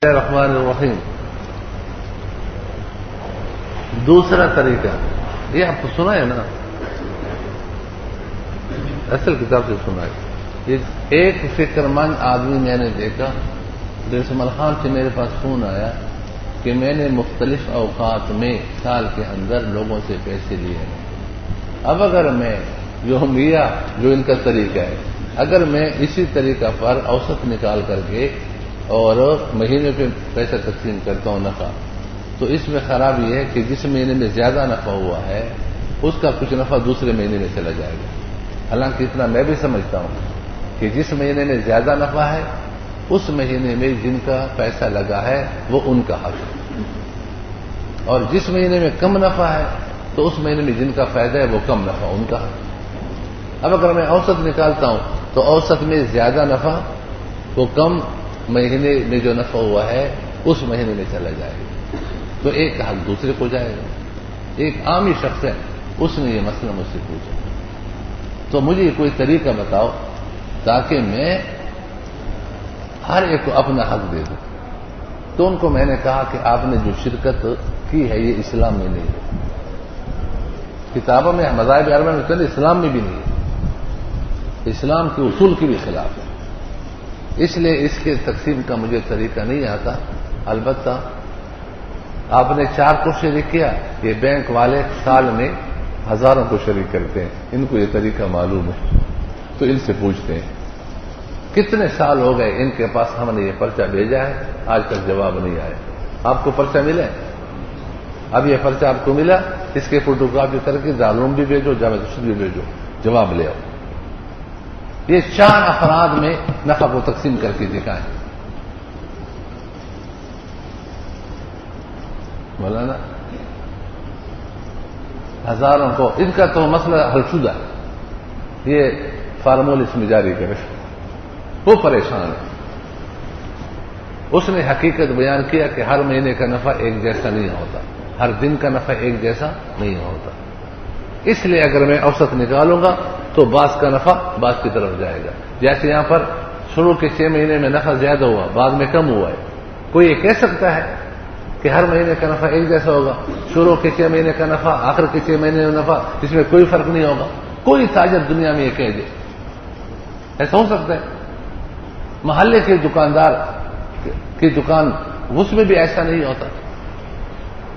الرحمن الرحیم. دوسرا طریقہ یہ آپ کو سنا ہے نا، اصل کتاب سے سنا ہے. یہ ایک فکر مند آدمی میں نے دیکھا، ڈسمل خان سے میرے پاس فون آیا کہ میں نے مختلف اوقات میں سال کے اندر لوگوں سے پیسے لیے ہیں. اب اگر میں جو ان کا طریقہ ہے، اگر میں اسی طریقہ پر اوسط نکال کر کے اور مہینے پہ پیسہ تقسیم کرتا ہوں نفع، تو اس میں خرابی ہے کہ جس مہینے میں زیادہ نفع ہوا ہے اس کا کچھ نفع دوسرے مہینے میں چلا جائے گا. حالانکہ اتنا میں بھی سمجھتا ہوں کہ جس مہینے میں زیادہ نفع ہے اس مہینے میں جن کا پیسہ لگا ہے وہ ان کا حق ہے، اور جس مہینے میں کم نفع ہے تو اس مہینے میں جن کا فائدہ ہے وہ کم نفع ان کا حق. اب اگر میں اوسط نکالتا ہوں تو اوسط میں زیادہ نفع وہ کم مہینے میں جو نفع ہوا ہے اس مہینے میں چلا جائے گا، تو ایک کا حق دوسرے کو جائے گا. ایک عامی شخص ہے، اس نے یہ مسئلہ مجھ سے پوچھا، تو مجھے کوئی طریقہ بتاؤ تاکہ میں ہر ایک کو اپنا حق دے دوں. تو ان کو میں نے کہا کہ آپ نے جو شرکت کی ہے یہ اسلام میں نہیں ہے، کتابوں میں مذاہب اربع میں چلے، اسلام میں بھی نہیں ہے، اسلام کے اصول کی بھی خلاف ہے. اس لیے اس کے تقسیم کا مجھے طریقہ نہیں آتا. البتہ آپ نے 4 کو شریک کیا، یہ بینک والے سال میں ہزاروں کو شریک کرتے ہیں، ان کو یہ طریقہ معلوم ہے، تو ان سے پوچھتے ہیں کتنے سال ہو گئے ان کے پاس ہم نے یہ پرچہ بھیجا ہے، آج تک جواب نہیں آیا. آپ کو پرچہ ملے؟ اب یہ پرچہ آپ کو ملا، اس کے فوٹو کاپی کر کے دارالعلوم بھی بھیجو، جامعہ رشید بھی بھیجو، جواب لے آؤ. یہ 4 افراد میں نفع کو تقسیم کر کے دکھائیں. مولانا ہزاروں کو، ان کا تو مسئلہ حل شدہ ہے، یہ فارمول اس میں جاری کرے. وہ پریشان ہے. اس نے حقیقت بیان کیا کہ ہر مہینے کا نفع ایک جیسا نہیں ہوتا، ہر دن کا نفع ایک جیسا نہیں ہوتا. اس لیے اگر میں اوسط نکالوں گا تو بعض کا نفع بعض کی طرف جائے گا. جیسے یہاں پر شروع کے 6 مہینے میں نفع زیادہ ہوا، بعد میں کم ہوا ہے. کوئی یہ کہہ سکتا ہے کہ ہر مہینے کا نفع ایک جیسا ہوگا؟ شروع کے 6 مہینے کا نفع، آخر کے 6 مہینے کا نفع، اس میں کوئی فرق نہیں ہوگا. کوئی تاجر دنیا میں یہ کہہ دے، ایسا ہو سکتا ہے؟ محلے کے دکاندار کی دکان، اس میں بھی ایسا نہیں ہوتا.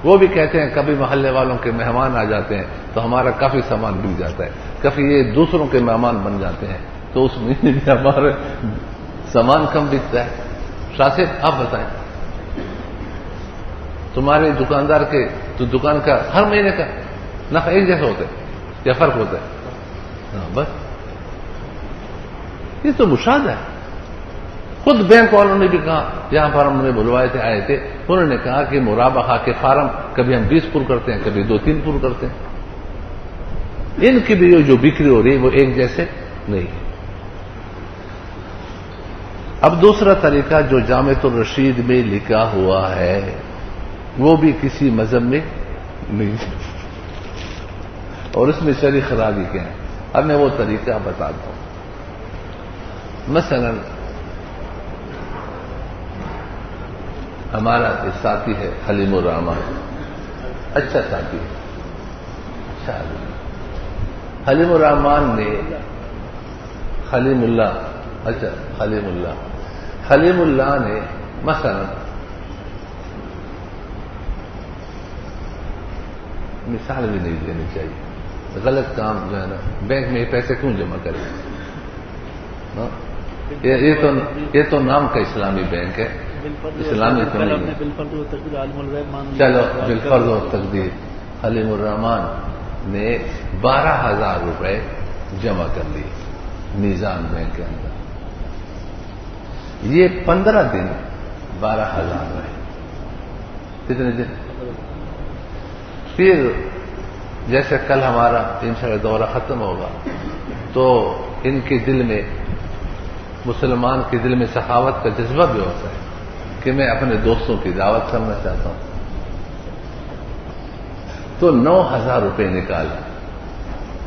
وہ بھی کہتے ہیں کبھی محلے والوں کے مہمان آ جاتے ہیں تو ہمارا کافی سامان بک جاتا ہے، کبھی یہ دوسروں کے مہمان بن جاتے ہیں تو اس مہینے میں ہمارا سامان کم بکتا ہے. شاہ صاحب آپ بتائیں، تمہارے دکاندار کے تو دکان کا ہر مہینے کا نفع ایک جیسا ہوتا ہے یا فرق ہوتا ہے؟ ہاں بس یہ تو مشاہدہ ہے. خود بینک والوں نے بھی کہا، یہاں پر ہم نے بلوائے تھے، آئے تھے، انہوں نے کہا کہ مرابحہ کے فارم کبھی ہم 20 پر کرتے ہیں، کبھی 2-3 پر کرتے ہیں. ان کی بھی جو بکری ہو رہی ہے وہ ایک جیسے نہیں ہے. اب دوسرا طریقہ جو جامعۃ الرشید میں لکھا ہوا ہے وہ بھی کسی مذہب میں نہیں ہے، اور اس میں شرعی خرابی کیا ہے. اب میں وہ طریقہ بتاتا ہوں. مثلا ہمارا ایک ساتھی ہے حلیم الرحمان، اچھا ساتھی ہے، اچھا آدمی. حلیم الرحمان نے حلیم اللہ نے مثلا مثال بھی نہیں دینی چاہیے، غلط کام جو ہے نا، بینک میں پیسے کیوں جمع کریں؟ یہ تو نام کا اسلامی بینک ہے، اسلامی تو نہیں ہے. چلو بالفرض و تقدیر حلیم الرحمان نے 12,000 روپے جمع کر لیے میزان بینک کے اندر. یہ 15 دن 12,000 رہے. کتنے دن؟ پھر جیسے کل ہمارا انشاءاللہ دورہ ختم ہوگا تو ان کے دل میں، مسلمان کے دل میں سخاوت کا جذبہ بھی ہوتا ہے کہ میں اپنے دوستوں کی دعوت کرنا چاہتا ہوں. تو 9,000 روپے نکالا.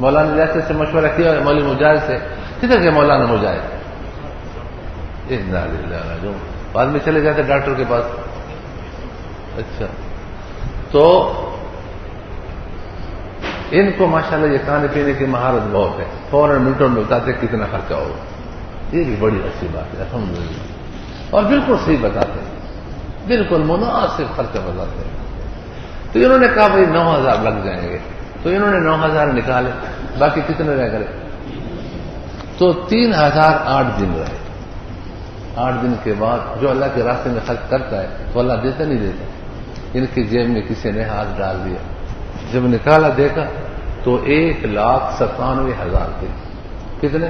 مولانا جیسے سے مشورہ کیا مولوی مجاہد سے. کدھر گئے مولانا مجاہد؟ انا للہ راجعون. بعد میں چلے جاتے ڈاکٹر کے پاس. اچھا تو ان کو ماشاءاللہ یہ کھانے پینے کی مہارت بہت ہے، فوراً منٹوں میں بتاتے کتنا خرچہ ہوگا. یہ بھی بڑی اچھی بات ہے الحمدللہ. اور بالکل صحیح بتاتے ہیں، بالکل مناسب خرچہ بتاتے ہیں. تو انہوں نے کہا بھائی 9,000 لگ جائیں گے، تو انہوں نے 9,000 نکالے، باقی کتنے رہ گئے؟ تو 3,000 8 دن رہے. 8 دن کے بعد جو اللہ کے راستے میں خرچ کرتا ہے تو اللہ دیتا نہیں دیتا. ان کی جیب میں کسی نے ہاتھ ڈال دیا، جب نکالا دیکھا تو 1,97,000 تھے. کتنے؟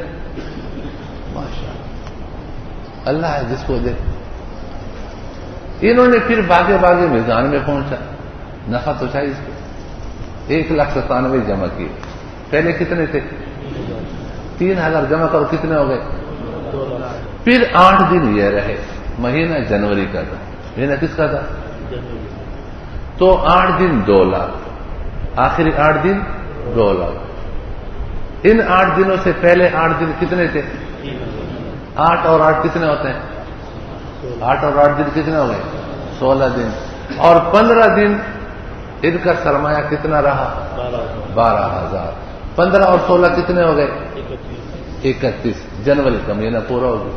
ماشاء اللہ ہے جس کو دے. انہوں نے پھر باغے باغے میزان میں پہنچا، نفع تو چاہیے اس کو. 1,97,000 جمع کیے. پہلے کتنے تھے؟ 3,000 جمع کرو کتنے ہو گئے؟ پھر 8 دن یہ رہے. مہینہ جنوری کا تھا. مہینہ کس کا تھا؟ تو 8 دن 2 لاکھ. آخری 8 دن 2 لاکھ. ان 8 دنوں سے پہلے 8 دن کتنے تھے؟ 8 اور 8 کتنے ہوتے ہیں؟ 8 اور 8 دن کتنے ہو گئے؟ 16 دن. اور 15 دن ان کا سرمایہ کتنا رہا؟ 12,000. 15 اور 16 کتنے ہو گئے؟ 31. جنوری کا مہینہ پورا ہو گیا.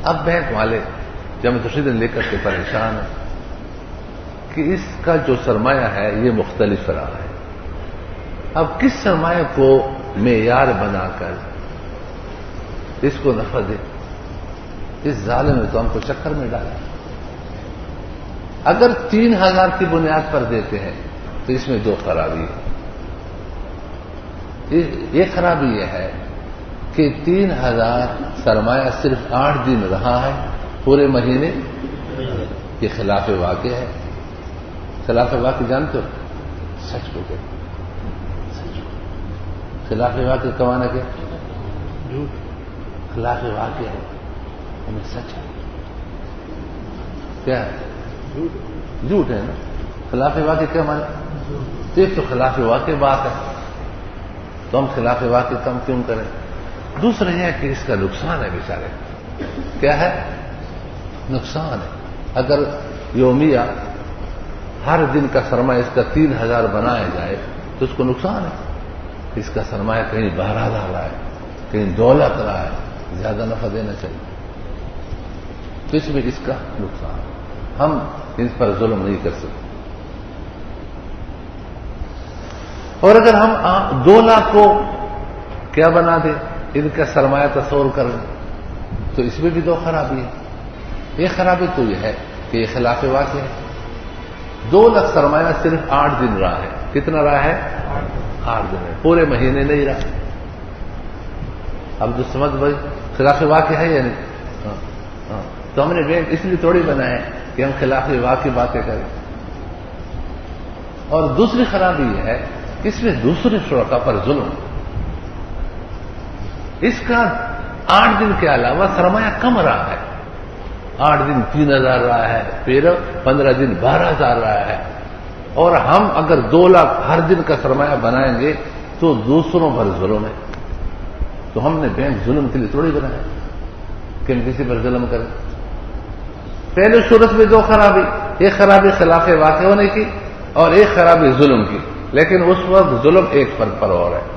اب بینک والے جمع تشدد لے کر کے پریشان ہیں کہ اس کا جو سرمایہ ہے یہ مختلف رہا ہے. اب کس سرمایہ کو معیار بنا کر اس کو نفع دے؟ اس ظالم نے تو ہم کو چکر میں ڈالا. اگر 3,000 کی بنیاد پر دیتے ہیں تو اس میں 2 خرابی ہے. یہ خرابی یہ ہے کہ 3,000 سرمایہ صرف 8 دن رہا ہے، پورے مہینے یہ خلاف واقع ہے. خلاف واقع جانتے ہو؟ سچ کو کہ خلاف واقع کمانا کیا؟ خلاف واقع ہے ہمیں سچ ہے. کیا ہے؟ جھوٹ ہے نا. خلاف واقع کیا مانا؟ ایک تو خلاف واقع بات ہے تو ہم خلاف واقع کم کیوں کریں. دوسرا یہ ہے کہ اس کا نقصان ہے بیچارے. کیا ہے؟ نقصان ہے. اگر یومیہ ہر دن کا سرمایہ اس کا 3,000 بنایا جائے تو اس کو نقصان ہے. اس کا سرمایہ کہیں 12,000 رہا ہے، کہیں 2 لاکھ رہا ہے، زیادہ نفع دینا چاہیے. تو اس میں اس کا نقصان ہے. ہم ان پر ظلم نہیں کر سکتے. اور اگر ہم 2 لاکھ کو کیا بنا دیں، ان کا سرمایہ تصور کر لیں، تو اس میں بھی 2 خرابی ہے. ایک خرابی تو یہ ہے کہ یہ خلاف واقع ہے. 2 لاکھ سرمایہ صرف 8 دن رہا ہے. کتنا رہا ہے؟ 8 دن ہے، پورے مہینے نہیں رہا. اب جو سمجھ بھائی خلاف واقع ہے یا نہیں؟ تو ہم نے بینک اس لیے تھوڑی بنائے کہ ہم خلاف واقع باتیں کریں. اور دوسری خرابی یہ ہے اس میں دوسرے شرکا پر ظلم. اس کا 8 دن کے علاوہ سرمایہ کم رہا ہے. 8 دن 3,000 رہا ہے، پھر 15 دن 12,000 رہا ہے. اور ہم اگر 2 لاکھ ہر دن کا سرمایہ بنائیں گے تو دوسروں پر ظلم ہے. تو ہم نے بینک ظلم کے لیے تھوڑی بنایا کہ ہم کسی پر ظلم کریں. پہلے صورت میں 2 خرابی، ایک خرابی خلاف واقع ہونے کی اور ایک خرابی ظلم کی. لیکن اس وقت ظلم ایک فرد پر ہو رہا ہے.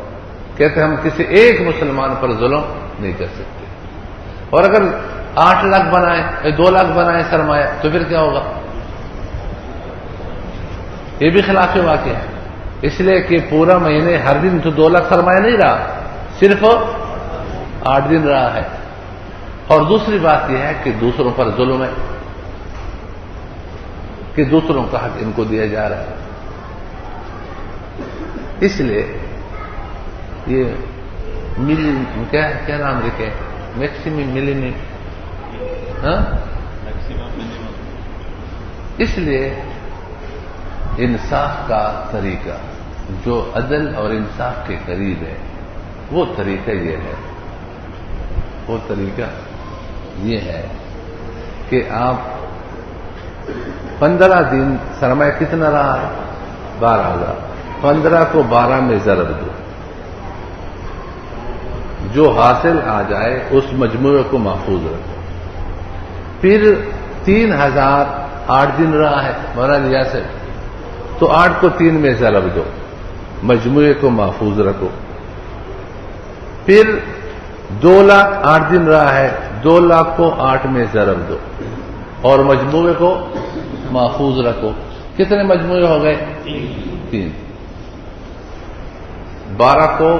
کہتے ہم کسی ایک مسلمان پر ظلم نہیں کر سکتے. اور اگر 8 لاکھ بنائیں 2 لاکھ بنائیں سرمایہ تو پھر کیا ہوگا؟ یہ بھی خلاف واقع ہے. اس لیے کہ پورا مہینے ہر دن تو 2 لاکھ سرمایہ نہیں رہا، صرف 8 دن رہا ہے. اور دوسری بات یہ ہے کہ دوسروں پر ظلم ہے کہ دوسروں کا حق ان کو دیا جا رہا ہے. اس لیے یہ کیا نام لکھے؟ میکسیمم ملینم. اس لیے انصاف کا طریقہ جو عدل اور انصاف کے قریب ہے وہ طریقہ یہ ہے، وہ طریقہ یہ ہے کہ آپ 15 دن سرمایہ کتنا رہا ہے؟ 12,000. 15 کو 12 میں ضرب دو، جو حاصل آ جائے اس مجموعے کو محفوظ رکھو. پھر 3000 8 دن رہا ہے مولانا یاسر، تو 8 کو 3 میں ضرب دو، مجموعے کو محفوظ رکھو۔ پھر 2 لاکھ 8 دن رہا ہے، 2 لاکھ کو 8 میں ضرب دو اور مجموعے کو محفوظ رکھو۔ کتنے مجموعے ہو گئے؟ 3۔ 12 کو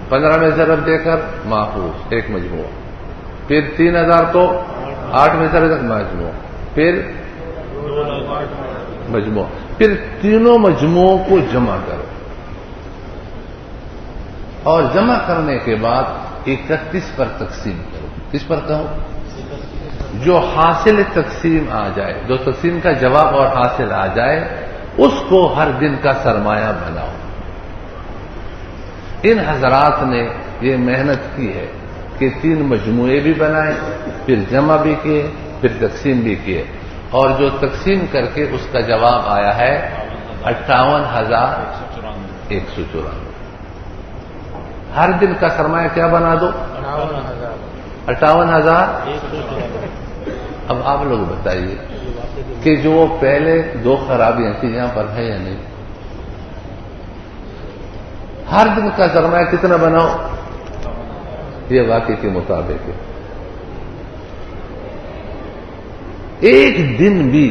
15 میں ضرب دے کر محفوظ، ایک مجموعہ۔ پھر 3000 کو 8 میں ضرب دے کر مجموعہ، پھر مجموعہ، پھر تینوں مجموعوں کو جمع کرو اور جمع کرنے کے بعد 31 پر تقسیم کرو۔ کس پر کہو؟ جو حاصل تقسیم آ جائے، جو تقسیم کا جواب اور حاصل آ جائے، اس کو ہر دن کا سرمایہ بناؤ۔ ان حضرات نے یہ محنت کی ہے کہ 3 مجموعے بھی بنائے، پھر جمع بھی کیے، پھر تقسیم بھی کیے، اور جو تقسیم کر کے اس کا جواب آیا ہے 58,194۔ ہر دن کا سرمایہ کیا بنا دو؟ 58,000۔ اب آپ لوگ بتائیے کہ جو پہلے 2 خرابیاں تھیں یہاں پر ہے یا نہیں؟ ہر دن کا سرمایہ کتنا بناؤ؟ یہ واقعے کے مطابق ہے۔ ایک دن بھی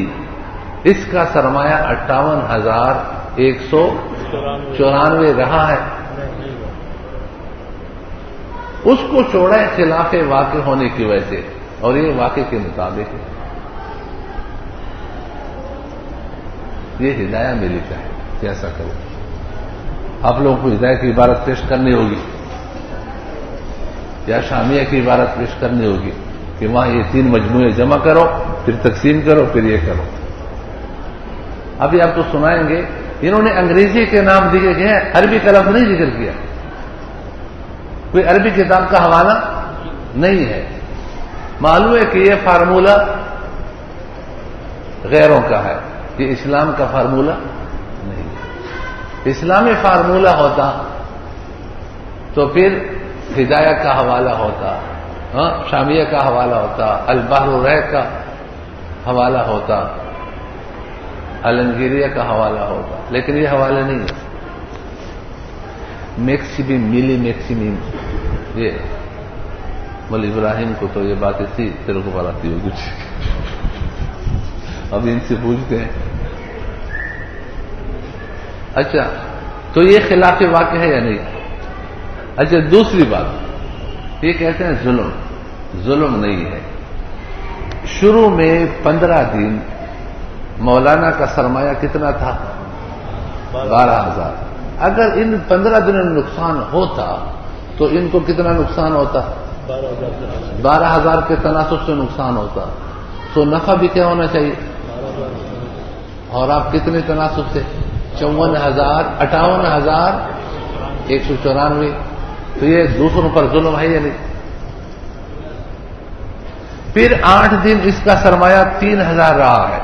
اس کا سرمایہ 58,194 رہا ہے، اس کو چھوڑا ہے خلاف واقع ہونے کی وجہ سے، اور یہ واقع کے مطابق ہے۔ یہ ہدایہ ملی کا ہے کہ ایسا کرو۔ آپ لوگوں کو ہدایہ کی عبارت پیش کرنی ہوگی یا شامیہ کی عبارت پیش کرنی ہوگی کہ وہاں یہ 3 مجموعے جمع کرو، پھر تقسیم کرو، پھر یہ کرو۔ ابھی آپ کو سنائیں گے، انہوں نے انگریزی کے نام دیے گئے ہیں، عربی کا لفظ نہیں ذکر کیا، کوئی عربی کتاب کا حوالہ نہیں ہے۔ معلوم ہے کہ یہ فارمولہ غیروں کا ہے، یہ اسلام کا فارمولہ نہیں ہے۔ اسلامی فارمولہ ہوتا تو پھر ہدایہ کا حوالہ ہوتا، شامیہ کا حوالہ ہوتا، البحر الرحیق کا حوالہ ہوتا، الانگیریہ کا حوالہ ہوتا، لیکن یہ حوالہ نہیں ہے۔ میکسیمم ملی میکسیمم، یہ مولا ابراہیم کو تو یہ بات تھی، تیرے کو بتاتی ہوگی، اب ان سے پوچھتے ہیں۔ اچھا، تو یہ خلاف واقع ہے یا نہیں؟ اچھا، دوسری بات، یہ کہتے ہیں ظلم نہیں ہے۔ شروع میں 15 دن مولانا کا سرمایہ کتنا تھا؟ 12,000۔ اگر ان 15 دنوں میں نقصان ہوتا تو ان کو کتنا نقصان ہوتا؟ 12,000 کے تناسب سے نقصان ہوتا، تو نفع بھی کیا ہونا چاہیے؟ اور آپ کتنے تناسب سے؟ 58,194۔ تو یہ دوسروں پر ظلم ہے یا نہیں؟ پھر 8 دن اس کا سرمایہ 3,000 رہا ہے۔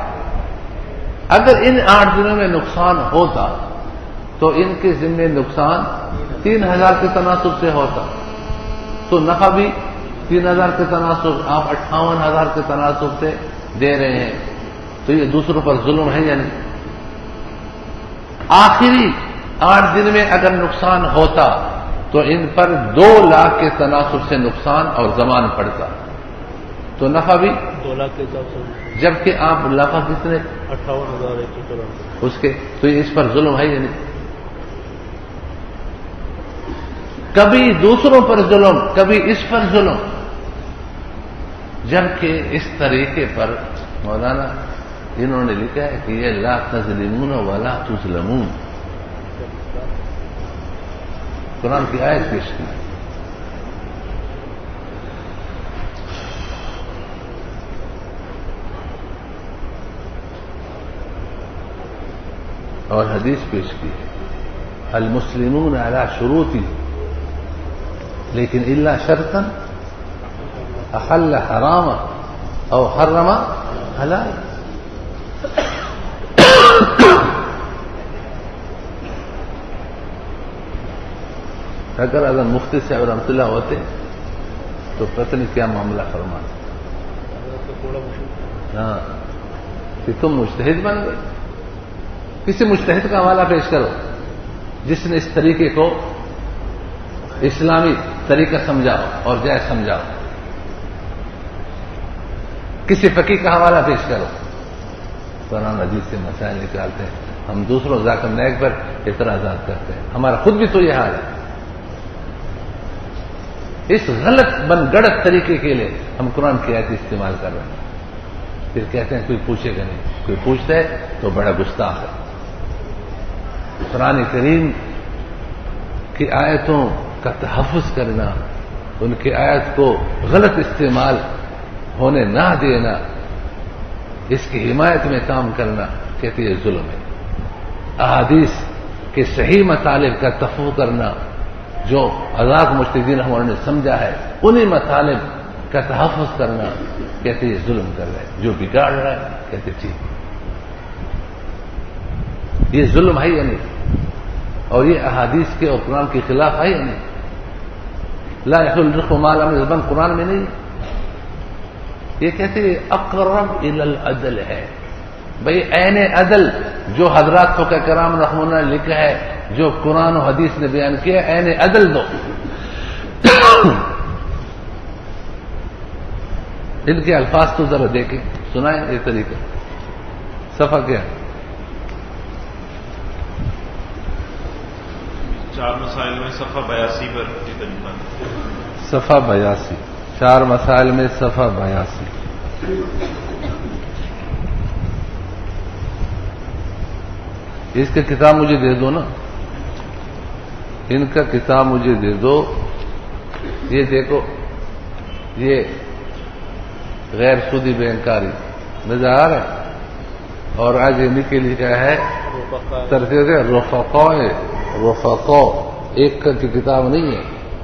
اگر ان 8 دنوں میں نقصان ہوتا تو ان کے ذمے نقصان 3,000 کے تناسب سے ہوتا، تو نفع بھی 3,000 کے تناسب، آپ 58,000 کے تناسب سے دے رہے ہیں، تو یہ دوسروں پر ظلم ہے یا نہیں؟ آخری 8 دن میں اگر نقصان ہوتا تو ان پر 2 لاکھ کے تناسب سے نقصان اور ضمان پڑتا، تو نفع بھی 2 لاکھ کے حساب سے، جبکہ آپ نفع کتنے؟ 58,194 اس کے، تو یہ اس پر ظلم ہے یا نہیں؟ کبھی دوسروں پر ظلم، کبھی اس پر ظلم، جبکہ اس طریقے پر مولانا انہوں نے لکھا ہے کہ یہ لا تظلمون ولا تظلمون، قرآن کی آیت پیش کی۔ اور حدیث پیش کی، المسلمون علی شروطی، لیکن الا شرطا احل حراما او حرم حلال۔ اگر اعظم مفتی صاحب رحمۃ اللہ ہوتے تو پتہ نہیں کیا معاملہ فرماتے۔ تھوڑا مشکل. ہاں کہ تم مجتہد بن گئے. کسی مجتہد کا حوالہ پیش کرو جس نے اس طریقے کو اسلامی طریقہ سمجھاؤ اور جائز سمجھاؤ. کسی فقیہ کا حوالہ پیش کرو. قرآن حدیث سے مسائل نکالتے ہیں، ہم دوسروں ذاکر نیک پر اعتراضات کرتے ہیں. ہمارا خود بھی تو یہ حال ہے. اس غلط بن گڑت طریقے کے لیے ہم قرآن کی آیت استعمال کر رہے ہیں. پھر کہتے ہیں کوئی پوچھے گا نہیں. کوئی پوچھتا ہے تو بڑا گستاخ ہے. قرآن کریم کی آیتوں کا تحفظ کرنا، ان کی آیت کو غلط استعمال ہونے نہ دینا، اس کی حمایت میں کام کرنا، کہتے یہ ظلم ہے. احادیث کے صحیح مطالب کا تفوق کرنا، جو حضرات مجتہدین ہمارے نے سمجھا ہے انہی مطالب کا تحفظ کرنا، کہتے یہ ظلم کر رہے ہیں. جو بگاڑ رہا ہے کہتے ٹھیک. یہ ظلم ہے یا نہیں؟ اور یہ احادیث کے اور قرآن کے خلاف ہے یا نہیں؟ لا يحل الرق ما لم يذبن قرآن میں نہیں. یہ کہتے ہیں اقرب الی العدل ہے. بھئی عین عدل جو حضرات فقہ کرام رحمہ اللہ نے لکھا ہے، جو قرآن و حدیث نے بیان کیا، عین عدل دو. ان کے الفاظ تو ذرا دیکھیں، سنائیں یہ طریقہ. صفحہ کیا؟ 4 مسائل میں صفحہ 82 پر یہ طریقہ. صفحہ 82، 4 مسائل میں صفحہ 82. اس کا کتاب مجھے دے دو نا، ان کا کتاب مجھے دے دو. یہ دیکھو، یہ غیر سودی بینکاری نظر آ رہا ہے. اور آج انہیں کے لیے کیا ہے؟ ترتیب رفقاء ایک کی کتاب نہیں ہے،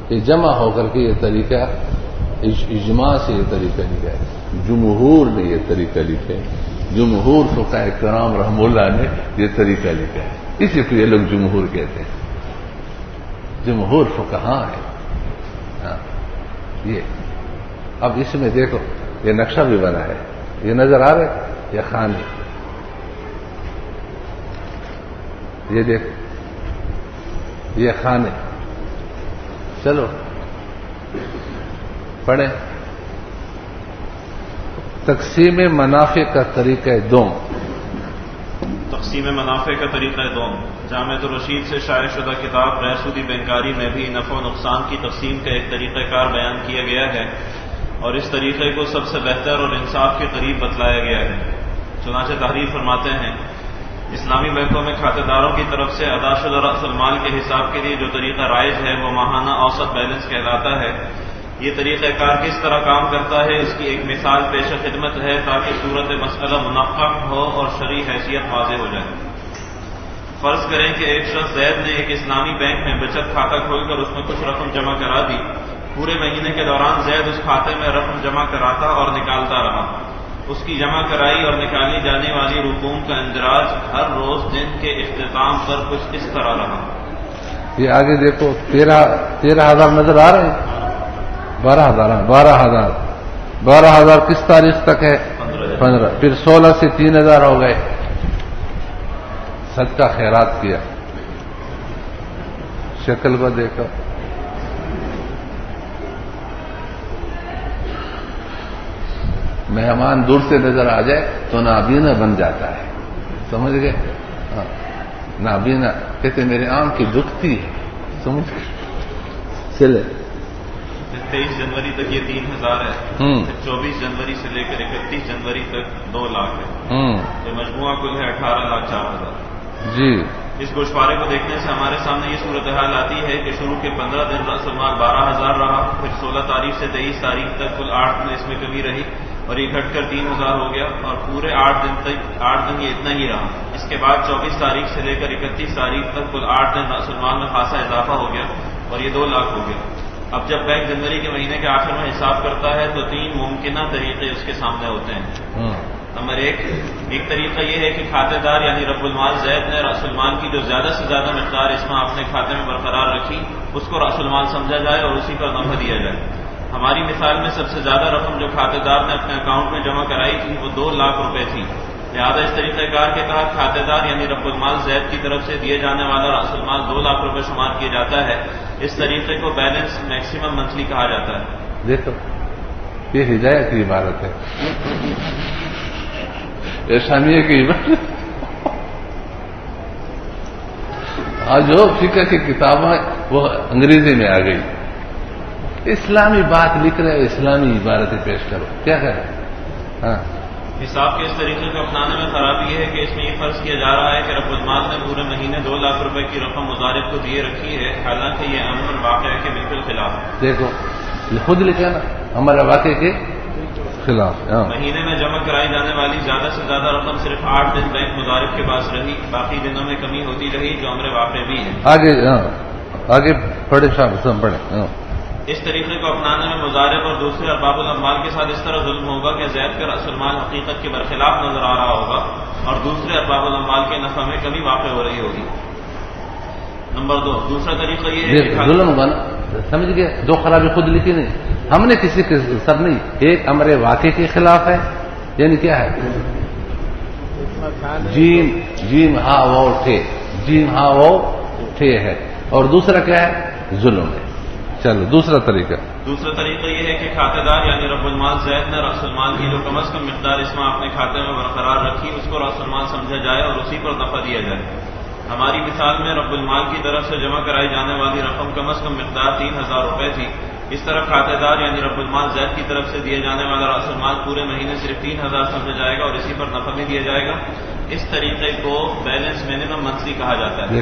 یہ جمع ہو کر کے یہ طریقہ اجماع سے یہ طریقہ لکھا ہے. جمہور نے یہ طریقہ لکھا ہے. جمہور فقہاء کرام رحم اللہ نے یہ طریقہ لکھا ہے. اسی کو یہ لوگ جمہور کہتے ہیں. جمہور فقہاء ہے. ہاں یہ اب اس میں دیکھو یہ نقشہ بھی بنا ہے، یہ نظر آ رہا ہے. یہ خانے، یہ دیکھو یہ خانے. چلو پڑھیں. تقسیم منافع کا طریقہ دوم. تقسیم منافع کا طریقہ دوم جامع الرشید سے شائع شدہ کتاب غیر سودی بینکاری میں بھی نفع و نقصان کی تقسیم کا ایک طریقہ کار بیان کیا گیا ہے، اور اس طریقے کو سب سے بہتر اور انصاف کے قریب بتلایا گیا ہے. چنانچہ تحریر فرماتے ہیں، اسلامی بینکوں میں کھاتہ داروں کی طرف سے ادا شدہ رأس المال کے حساب کے لیے جو طریقہ رائج ہے وہ ماہانہ اوسط بیلنس کہلاتا ہے. یہ طریقہ کار کس طرح کام کرتا ہے اس کی ایک مثال پیش خدمت ہے تاکہ صورت مسئلہ منقح ہو اور شرعی حیثیت واضح ہو جائے. فرض کریں کہ ایک شخص زید نے ایک اسلامی بینک میں بچت کھاتہ کھول کر اس میں کچھ رقم جمع کرا دی. پورے مہینے کے دوران زید اس کھاتے میں رقم جمع کراتا اور نکالتا رہا. اس کی جمع کرائی اور نکالی جانے والی رقوم کا اندراج ہر روز دن کے اختتام پر کچھ اس طرح رہا. یہ آگے دیکھو 13,000 نظر آ رہے ہیں. 12,000 کس تاریخ تک ہے؟ 15. پھر 16 سے 3,000 ہو گئے. صدقہ خیرات کیا. شکل کو دیکھو. مہمان دور سے نظر آ جائے تو نابینا بن جاتا ہے. سمجھ گئے؟ نابینا کہتے میرے آنکھ کی دکھتی ہے. سمجھ گئے؟ چلے 23 جنوری تک یہ 3,000 ہے. 24 جنوری سے لے کر 31 جنوری تک 2 لاکھ ہے. تو مجموعہ کل ہے 18,04,000. جی. اس گوشوارے کو دیکھنے سے ہمارے سامنے یہ صورتحال آتی ہے کہ شروع کے 15 دن رأس المال 12,000 رہا. پھر 16 تاریخ سے 23 تاریخ تک کل 8 دن اس میں کمی رہی اور یہ گھٹ کر 3,000 ہو گیا. اور پورے 8 دن یہ اتنا ہی رہا. اس کے بعد 24 تاریخ سے لے کر 31 تاریخ تک کل 8 دن رأس المال میں خاصا اضافہ ہو گیا اور یہ 2 لاکھ ہو گیا. اب جب بینک جنوری کے مہینے کے آخر میں حساب کرتا ہے تو 3 ممکنہ طریقے اس کے سامنے ہوتے ہیں. نمبر 1 طریقہ یہ ہے کہ کھاتے دار یعنی رب المال زید نے رأس المال کی جو زیادہ سے زیادہ مقدار اس میں اپنے کھاتے میں برقرار رکھی اس کو رأس المال سمجھا جائے اور اسی پر نفع دیا جائے. ہماری مثال میں سب سے زیادہ رقم جو کھاتے دار نے اپنے اکاؤنٹ میں جمع کرائی تھی وہ 2 لاکھ روپے تھی. لہٰذا اس طریقہ کار کے تحت کھاتے دار یعنی رب المال زید کی طرف سے دیے جانے والا راس المال 2 لاکھ روپے شمار کیا جاتا ہے. اس طریقے کو بیلنس میکسیمم منتھلی کہا جاتا ہے. دیکھو یہ ہدایت کی عبارت ہے, شامیہ کی عبارت. آج جو فقہ کی کتابیں وہ انگریزی میں آ گئی, اسلامی بات لکھ رہے, اسلامی عبارتیں پیش کرو, کیا ہے؟ ہاں, حساب کے اس طریقے کو اپنانے میں خرابی یہ ہے کہ اس میں یہ فرض کیا جا رہا ہے کہ رب المال نے پورے مہینے 2 لاکھ روپے کی رقم مضارب کو دیے رکھی ہے, حالانکہ یہ امر واقعہ کے بالکل خلاف ہے. دیکھو خود لکھا نا, ہمارے واقعے کے خلاف. مہینے میں جمع کرائی جانے والی زیادہ سے زیادہ رقم صرف 8 دن بینک مضارب کے پاس رہی, باقی دنوں میں کمی ہوتی رہی جو امر واقع بھی ہے. آگے پڑھے صاحب پڑھے. اس طریقے کو اپنانے میں مضارب اور دوسرے ارباب الاموال کے ساتھ اس طرح ظلم ہوگا کہ زید کا راس المال حقیقت کے برخلاف نظر آ رہا ہوگا اور دوسرے ارباب الاموال کے نفع میں کمی واقع ہو رہی ہوگی. نمبر 2, دوسرا طریقہ یہ ہے کہ ظلم ہوگا نا, سمجھ گئے؟ 2 خرابی خود لکھی نہیں, ہم نے کسی کے سر نہیں. ایک امر واقع کے خلاف ہے, یعنی کیا ہے؟ جیم ہا وہ ٹھے, جیم ہا وہ ٹھے ہے, اور دوسرا کیا ہے؟ ظلم ہے. چلو دوسرا طریقہ یہ ہے کہ کھاتے دار یعنی رب المال زید نے راس المال کی جو کم از کم مقدار اس میں اپنے کھاتے میں برقرار رکھی اس کو راس المال سمجھا جائے اور اسی پر نفع دیا جائے. ہماری مثال میں رب المال کی طرف سے جمع کرائی جانے والی رقم کم از کم مقدار 3000 روپے تھی. اس طرح کھاتے دار یعنی رب المال زید کی طرف سے دیے جانے والا راس المال پورے مہینے صرف 3000 سمجھا جائے گا اور اسی پر نفع بھی دیا جائے گا. اس طریقے کو بیلنس منیمم منتھلی کہا جاتا ہے.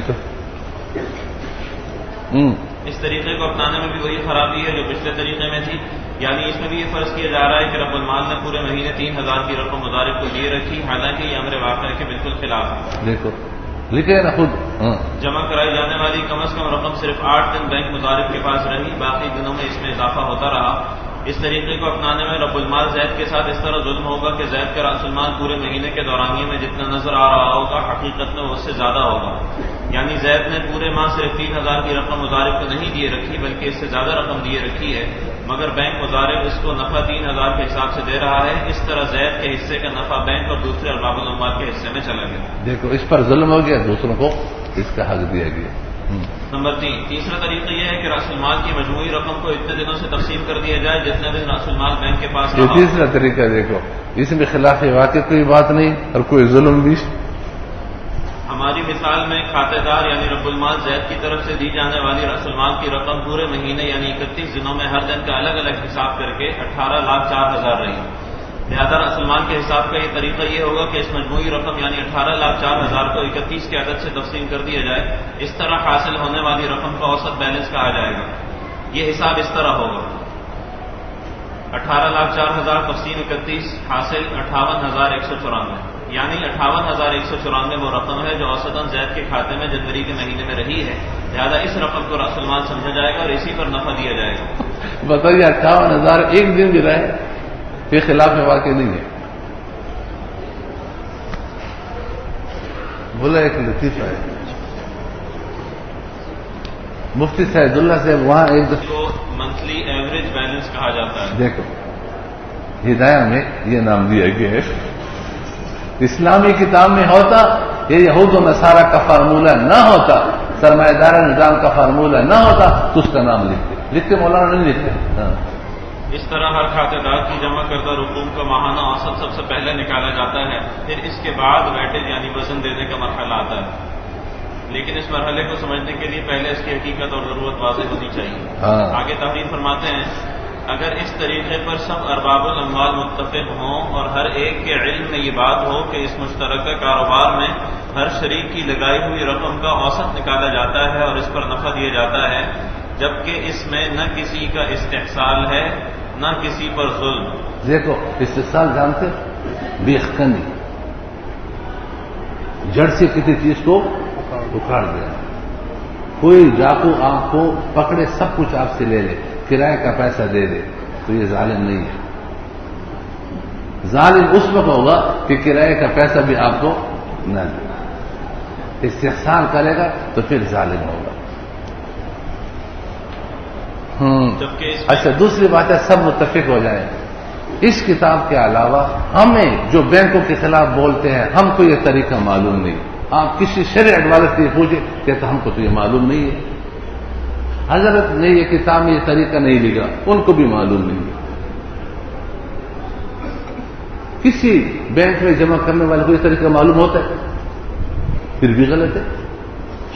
اس طریقے کو اپنانے میں بھی وہی خرابی ہے جو پچھلے طریقے میں تھی, یعنی اس میں بھی یہ فرض کیا جا رہا ہے کہ رب المال نے پورے مہینے 3000 کی رقم مضارب کو دیے رکھی, حالانکہ یہ امر واقع کے بالکل خلاف ہے. دیکھو لکھے نا خود. جمع کرائی جانے والی کم از کم رقم صرف 8 دن بینک مضارب کے پاس رہی, باقی دنوں میں اس میں اضافہ ہوتا رہا. اس طریقے کو اپنانے میں رب المال زید کے ساتھ اس طرح ظلم ہوگا کہ زید کا راس المال پورے مہینے کے دورانیے میں جتنا نظر آ رہا ہوگا حقیقت میں اس سے زیادہ ہوگا. یعنی زید نے پورے ماہ صرف 3000 کی رقم مضارب کو نہیں دیے رکھی بلکہ اس سے زیادہ رقم دیے رکھی ہے, مگر بینک مضارب اس کو نفع 3000 کے حساب سے دے رہا ہے. اس طرح زید کے حصے کا نفع بینک اور دوسرے ارباب الاموال کے حصے میں چلا گیا. دیکھو اس پر ظلم ہو گیا, دوسروں کو اس کا حق دیا گیا. نمبر 3, تیسرا طریقہ یہ ہے کہ راس المال کی مجموعی رقم کو اتنے دنوں سے تقسیم کر دیا جائے جتنے دن راس المال بینک کے پاس رہا. یہ تیسرا طریقہ دیکھو, اس میں خلاف واقع کوئی بات نہیں اور کوئی ظلم بھی. ہماری مثال میں کھاتے دار یعنی رب المال زید کی طرف سے دی جانے والی راس المال کی رقم پورے مہینے یعنی 31 دنوں میں ہر دن کا الگ الگ حساب کر کے 18,04,000 رہی. لہذا راس المال کے حساب کا یہ طریقہ یہ ہوگا کہ اس مجموعی رقم یعنی 18,04,000 کو 31 کے عدد سے تقسیم کر دیا جائے. اس طرح حاصل ہونے والی رقم کا اوسط بیلنس کہا جائے گا. یہ حساب اس طرح ہوگا: 18,04,000 تقسیم 31 حاصل 58,194, یعنی 58,194 وہ رقم ہے جو اوسطاً زید کے کھاتے میں جنوری کے مہینے میں رہی ہے. لہذا اس رقم کو راس المال سمجھا جائے گا اور اسی پر نفع دیا جائے گا. بتائیے 58,000 ایک دن بھی رہے, یہ خلاف واقع نہیں ہے. بولا ایک لطیفہ ہے, مفتی سعید اللہ سے وہاں ایک کو منتھلی ایوریج بیلنس کہا جاتا ہے. دیکھو ہدایہ میں یہ نام دیا گیا ہے. اسلامی کتاب میں ہوتا, یہ یہود و نصارہ کا فارمولہ نہ ہوتا, سرمایہ دار نظام کا فارمولہ نہ ہوتا تو اس کا نام لکھتے مولانا نہیں لکھتے. اس طرح ہر کھاتے دار کی جمع کردہ رقوم کا ماہانہ اوسط سب سے پہلے نکالا جاتا ہے, پھر اس کے بعد ویٹیج یعنی وزن دینے کا مرحلہ آتا ہے. لیکن اس مرحلے کو سمجھنے کے لیے پہلے اس کی حقیقت اور ضرورت واضح ہونی چاہیے. آگے تحریر فرماتے ہیں, اگر اس طریقے پر سب ارباب الاموال متفق ہوں اور ہر ایک کے علم میں یہ بات ہو کہ اس مشترکہ کاروبار میں ہر شریک کی لگائی ہوئی رقم کا اوسط نکالا جاتا ہے اور اس پر نفع دیا جاتا ہے, جبکہ اس میں نہ کسی کا استحصال ہے نہ کسی پر ظلم. دیکھو استحصال جانتے, بیخکنی, جڑ سے کسی چیز کو اکھاڑ دیا. کوئی ڈاکو آپ کو پکڑے, سب کچھ آپ سے لے لے, کرائے کا پیسہ دے دے, تو یہ ظالم نہیں ہے. ظالم اس وقت ہوگا کہ کرائے کا پیسہ بھی آپ کو نہ دے. استحصال کرے گا تو پھر ظالم ہوگا. جبکہ اچھا دوسری بات ہے سب متفق ہو جائیں اس کتاب کے علاوہ ہمیں جو بینکوں کے خلاف بولتے ہیں ہم کو یہ طریقہ معلوم نہیں. آپ کسی شرعی ایڈوائزر سے پوچھیں کہ ہم کو تو یہ معلوم نہیں ہے. حضرت نے یہ کتاب میں یہ طریقہ نہیں لکھا ان کو بھی معلوم نہیں ہے. کسی بینک میں جمع کرنے والے کو یہ طریقہ معلوم ہوتا ہے پھر بھی غلط ہے.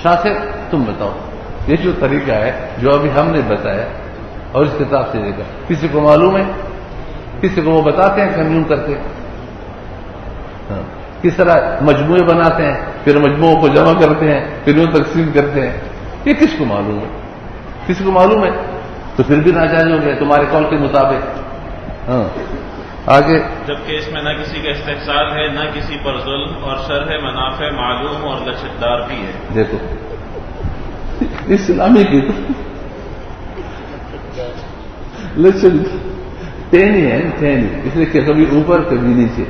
شاہ صاحب تم بتاؤ یہ جو طریقہ ہے جو ابھی ہم نے بتایا اور اس کتاب سے دیکھا کسی کو معلوم ہے؟ کسی کو وہ بتاتے ہیں کہ ہم یوں کرتے ہیں؟ کس طرح مجموعے بناتے ہیں پھر مجموعوں کو جمع کرتے ہیں پھر یوں تقسیم کرتے ہیں؟ یہ کس کو معلوم ہے؟ کسی کو معلوم ہے تو پھر بھی ناجائز ہو گیا تمہارے قول کے مطابق. آگے جبکہ اس میں نہ کسی کا استحصال ہے نہ کسی پر ظلم اور شرح منافع معلوم اور لچکدار بھی ہے. دیکھو اسلامی کی لچک ٹینی ہے ٹینی اس لیے کہ کبھی اوپر کبھی نیچے.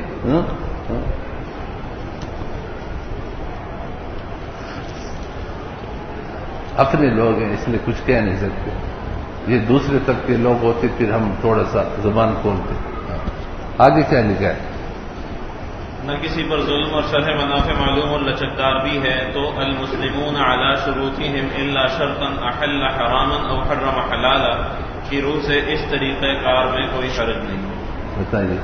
اپنے لوگ ہیں اس لیے کچھ کہہ نہیں سکتے. یہ دوسرے تک کے لوگ ہوتے پھر ہم تھوڑا سا زبان کھولتے. آگے کیا لکھا ہے؟ نہ کسی پر ظلم اور شرح منافع معلوم اور لچکدار بھی ہے تو المسلمون علی شروطہم الا شرطا احل حراما او حرم حلالا کی روح سے اس طریقہ کار میں کوئی حرج نہیں. بتائیے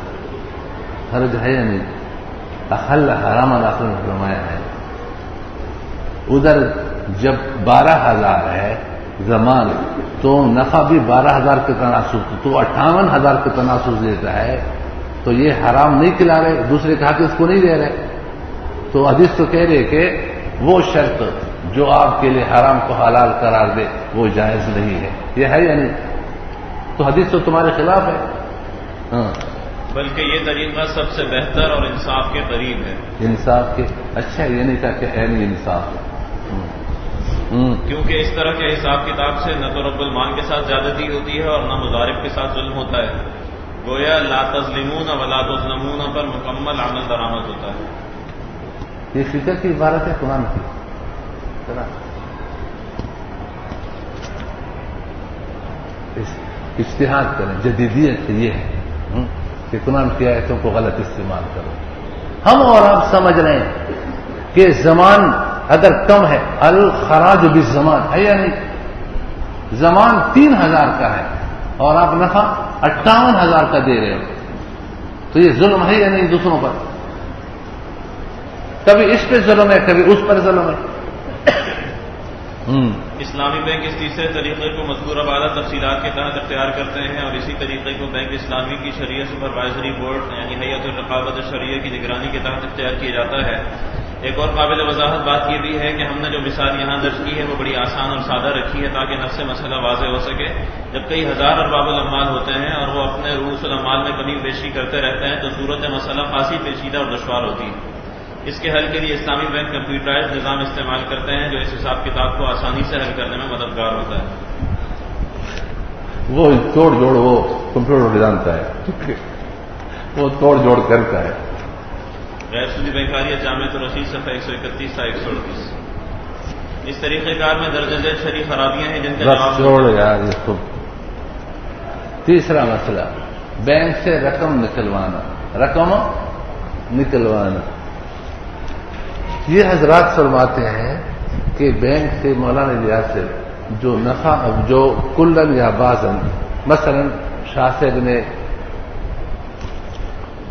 حرج ہے یا نہیں؟ احل حراما آخر میں فرمایا ہے. ادھر جب 12,000 ہے زمان تو نفع بھی 12,000 کے تناسب تو 58,000 کے تناسب دیتا ہے تو یہ حرام نہیں کھلا رہے دوسرے کہا کہ اس کو نہیں دے رہے. تو حدیث تو کہہ رہے کہ وہ شرط جو آپ کے لیے حرام کو حلال قرار دے وہ جائز نہیں ہے. یہ ہے یا نہیں؟ تو حدیث تو تمہارے خلاف ہے. بلکہ یہ طریقہ سب سے بہتر اور انصاف کے قریب ہے. انصاف کے اچھا یہ نہیں کہا کہ عین انصاف ہے کیونکہ اس طرح کے حساب کتاب سے نہ تو رب المال کے ساتھ زیادتی ہوتی ہے اور نہ مضارب کے ساتھ ظلم ہوتا ہے. گویا لا تظلمون ولا تظلمون پر مکمل عمل درآمد ہوتا ہے. یہ فکر کی عبارت ہے قرآن کی. اجتہاد کریں جدیدیت یہ ہے کہ قرآن کی آیتوں کو غلط استعمال کرو. ہم اور آپ سمجھ رہے ہیں کہ زمان اگر کم ہے الخراج بالزمان ہے یا نہیں؟ زمان 3,000 کا ہے اور آپ نفع 58,000 کا دے رہے ہو تو یہ ظلم ہے یا نہیں دوسروں پر؟ کبھی اس پہ ظلم ہے کبھی اس پر ظلم ہے. اسلامی بینک اس تیسرے طریقے کو مذکورہ بالا تفصیلات کے تحت اختیار کرتے ہیں اور اسی طریقے کو بینک اسلامی کی شرعیہ سپروائزری بورڈ یعنی ہیئت الرقابت الشرعیہ کی نگرانی کے تحت اختیار کیا جاتا ہے. ایک اور قابل وضاحت بات یہ بھی ہے کہ ہم نے جو مثال یہاں درج کی ہے وہ بڑی آسان اور سادہ رکھی ہے تاکہ نفس مسئلہ واضح ہو سکے. جب کئی ہزار ارباب الاموال ہوتے ہیں اور وہ اپنے رؤوس الاموال میں کمی بیشی کرتے رہتے ہیں تو صورت مسئلہ خاصی پیچیدہ اور دشوار ہوتی ہے. اس کے حل کے لیے اسلامی بینک کمپیوٹرائزڈ نظام استعمال کرتے ہیں جو اس حساب کتاب کو آسانی سے حل کرنے میں مددگار ہوتا ہے. وہ توڑ جوڑ وہ کمپیوٹر جانتا ہے وہ توڑ جوڑ کرتا ہے. غیر سودی بینکاریہ جامعۃ الرشید صفحہ 131 تا 138. اس طریقہ کار میں درجہ ذیل شرعی خرابیاں ہیں جن کا جواب چھوڑ یار اس کو. تیسرا مسئلہ بینک سے رقم نکلوانا. یہ حضرات فرماتے ہیں کہ بینک سے مولانا الیاس سے جو نفع جو کلن یا بعضن مثلا شاہ صاحب نے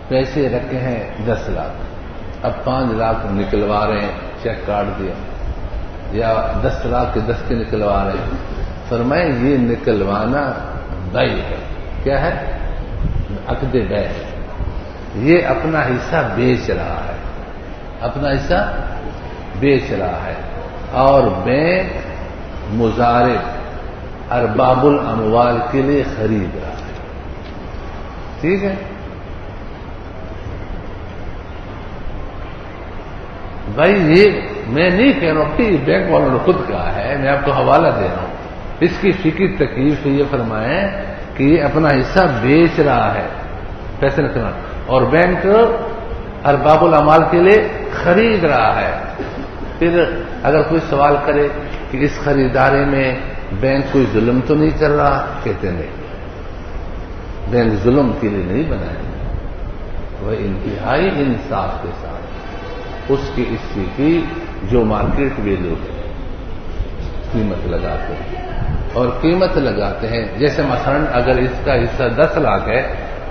پیسے رکھے ہیں 10 لاکھ اب 5 لاکھ نکلوا رہے ہیں چیک کاٹ دیا یا 10 لاکھ کے 10 کے نکلوا رہے ہیں. فرمائیں یہ نکلوانا بیع ہے. کیا ہے؟ عقد بیع ہے. یہ اپنا حصہ بیچ رہا ہے اپنا حصہ بیچ رہا ہے اور بینک مضارب ارباب الاموال کے لیے خرید رہا ہے. ٹھیک ہے. بھائی یہ میں نہیں کہہ رہا ہوں کہ بینک والوں نے خود کہا ہے میں آپ کو حوالہ دے رہا ہوں. اس کی فکر تکلیف یہ فرمائیں کہ یہ اپنا حصہ بیچ رہا ہے پیسے رکھنا اور بینک ارباب الاموال کے لیے خرید رہا ہے. پھر اگر کوئی سوال کرے کہ اس خریداری میں بینک کوئی ظلم تو نہیں کر رہا؟ کہتے نہیں، بینک ظلم کے لیے نہیں بنائے، وہ انتہائی انصاف کے ساتھ اس کی حصے کی جو مارکیٹ ویلیو ہے قیمت لگاتے ہیں، اور قیمت لگاتے ہیں جیسے مثلا اگر اس کا حصہ 10 لاکھ ہے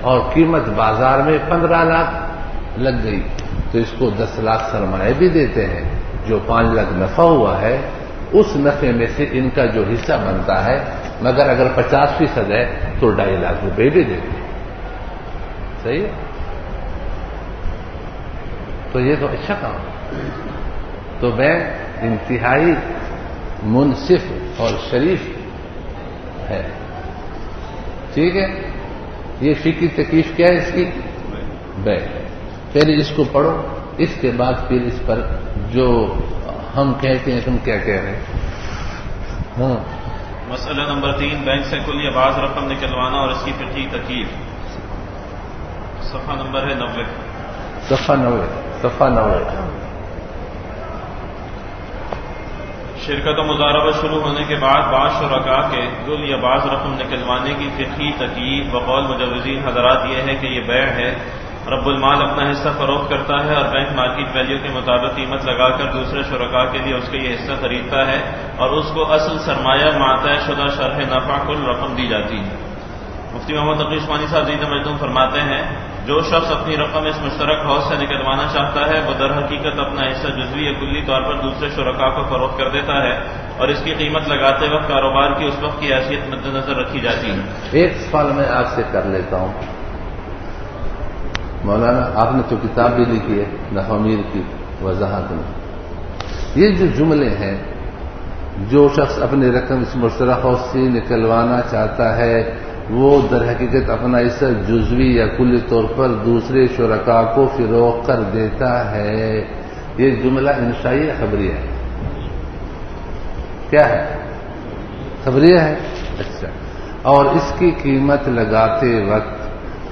اور قیمت بازار میں 15 لاکھ لگ گئی تو اس کو 10 لاکھ سرمایہ بھی دیتے ہیں، جو 5 لاکھ نفع ہوا ہے اس نفع میں سے ان کا جو حصہ بنتا ہے، مگر اگر 50% ہے تو 2.5 لاکھ روپے بھی دیتے ہیں۔ صحیح ہے؟ تو یہ تو اچھا کام ہے۔ تو بینک انتہائی منصف اور شریف ہے، ٹھیک ہے؟ یہ فقہی تکلیف کیا ہے اس کی؟ بینک۔ پہلے اس کو پڑھو، اس کے بعد پھر اس پر جو ہم کہتے ہیں تم کیا کہہ رہے ہیں؟ ہاں، مسئلہ نمبر 3، بینک سے کل یا بعض رقم نکلوانا اور اس کی فقہی تکلیف۔ صفحہ نمبر ہے 90۔ صفحہ 90۔ شرکت و مضاربت شروع ہونے کے بعد بعض شرکاء کے کل یا بعض رقم نکلوانے کی فقہی تکلیف بقول مجوزین حضرات یہ ہے کہ یہ بیع ہے، رب المال اپنا حصہ فروخت کرتا ہے اور بینک مارکیٹ ویلیو کے مطابق قیمت لگا کر دوسرے شرکاء کے لیے اس کا یہ حصہ خریدتا ہے اور اس کو اصل سرمایہ معطے شدہ شرح نفع کل رقم دی جاتی ہے۔ مفتی محمد تقی عثمانی صاحب زید مجدوم فرماتے ہیں جو شخص اپنی رقم اس مشترک ہاؤس سے نکلوانا چاہتا ہے وہ در حقیقت اپنا حصہ جزوی یا کلی طور پر دوسرے شرکاء کو فروخت کر دیتا ہے اور اس کی قیمت لگاتے وقت کاروبار کی اس وقت کی حیثیت مد نظر رکھی جاتی ہے۔ ایک سوال میں آپ سے کر لیتا ہوں مولانا، آپ نے تو کتاب بھی لکھی ہے نفع میر کی وضاحت میں، یہ جو جملے ہیں جو شخص اپنی رقم اس مشترک ہاؤس سے نکلوانا چاہتا ہے وہ در حقیقت اپنا حصہ جزوی یا کلی طور پر دوسرے شرکاء کو فروخت کر دیتا ہے، یہ جملہ انشائی ہے خبریہ ہے؟ کیا ہے؟ خبریہ ہے۔ اچھا، اور اس کی قیمت لگاتے وقت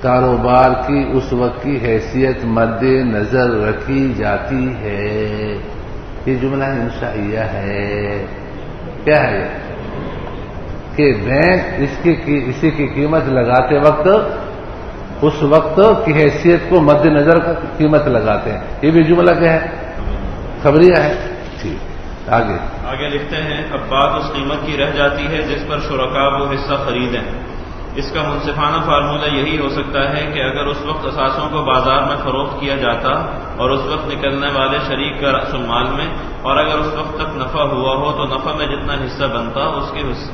کاروبار کی اس وقت کی حیثیت مد نظر رکھی جاتی ہے، یہ جملہ انشائیہ ہے۔ کیا ہے؟ کہ بینک اسی کی قیمت لگاتے وقت اس وقت کی حیثیت کو مد نظر قیمت لگاتے ہیں، یہ بھی جملہ کیا ہے؟ خبریہ ہے۔ ٹھیک، آگے لکھتے ہیں اب بات اس قیمت کی رہ جاتی ہے جس پر شرکاء وہ حصہ خریدیں۔ اس کا منصفانہ فارمولہ یہی ہو سکتا ہے کہ اگر اس وقت اثاثوں کو بازار میں فروخت کیا جاتا اور اس وقت نکلنے والے شریک کا رأس المال میں، اور اگر اس وقت تک نفع ہوا ہو تو نفع میں جتنا حصہ بنتا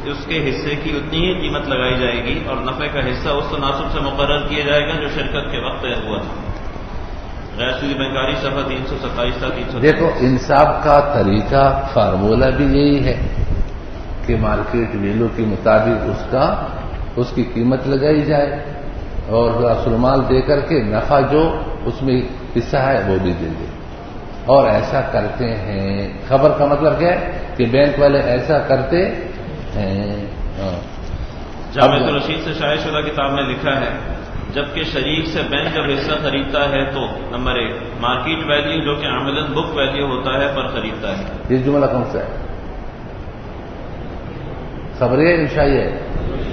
اس کے حصے کی اتنی ہی قیمت لگائی جائے گی اور نفع کا حصہ اس تناسب سے مقرر کیا جائے گا جو شرکت کے وقت طے ہوا تھا۔ غیر سودی بینکاری صفحہ 327 تا 300۔ دیکھو انصاف کا طریقہ فارمولہ بھی یہی ہے کہ مارکیٹ ویلو کے مطابق اس کی قیمت لگائی جائے اور رأس المال دے کر کے نفع جو اس میں حصہ ہے وہ بھی دے دے، اور ایسا کرتے ہیں۔ خبر کا مطلب کیا ہے کہ بینک والے ایسا کرتے ہیں۔ جامع الرشید سے شائع شدہ کتاب میں لکھا ہے جبکہ شریک سے بینک جب حصہ خریدتا ہے تو نمبر 1 مارکیٹ ویلیو جو کہ عملاً بک ویلیو ہوتا ہے پر خریدتا ہے۔ یہ جملہ کون سا ہے؟ خبریہ انشائی ہے؟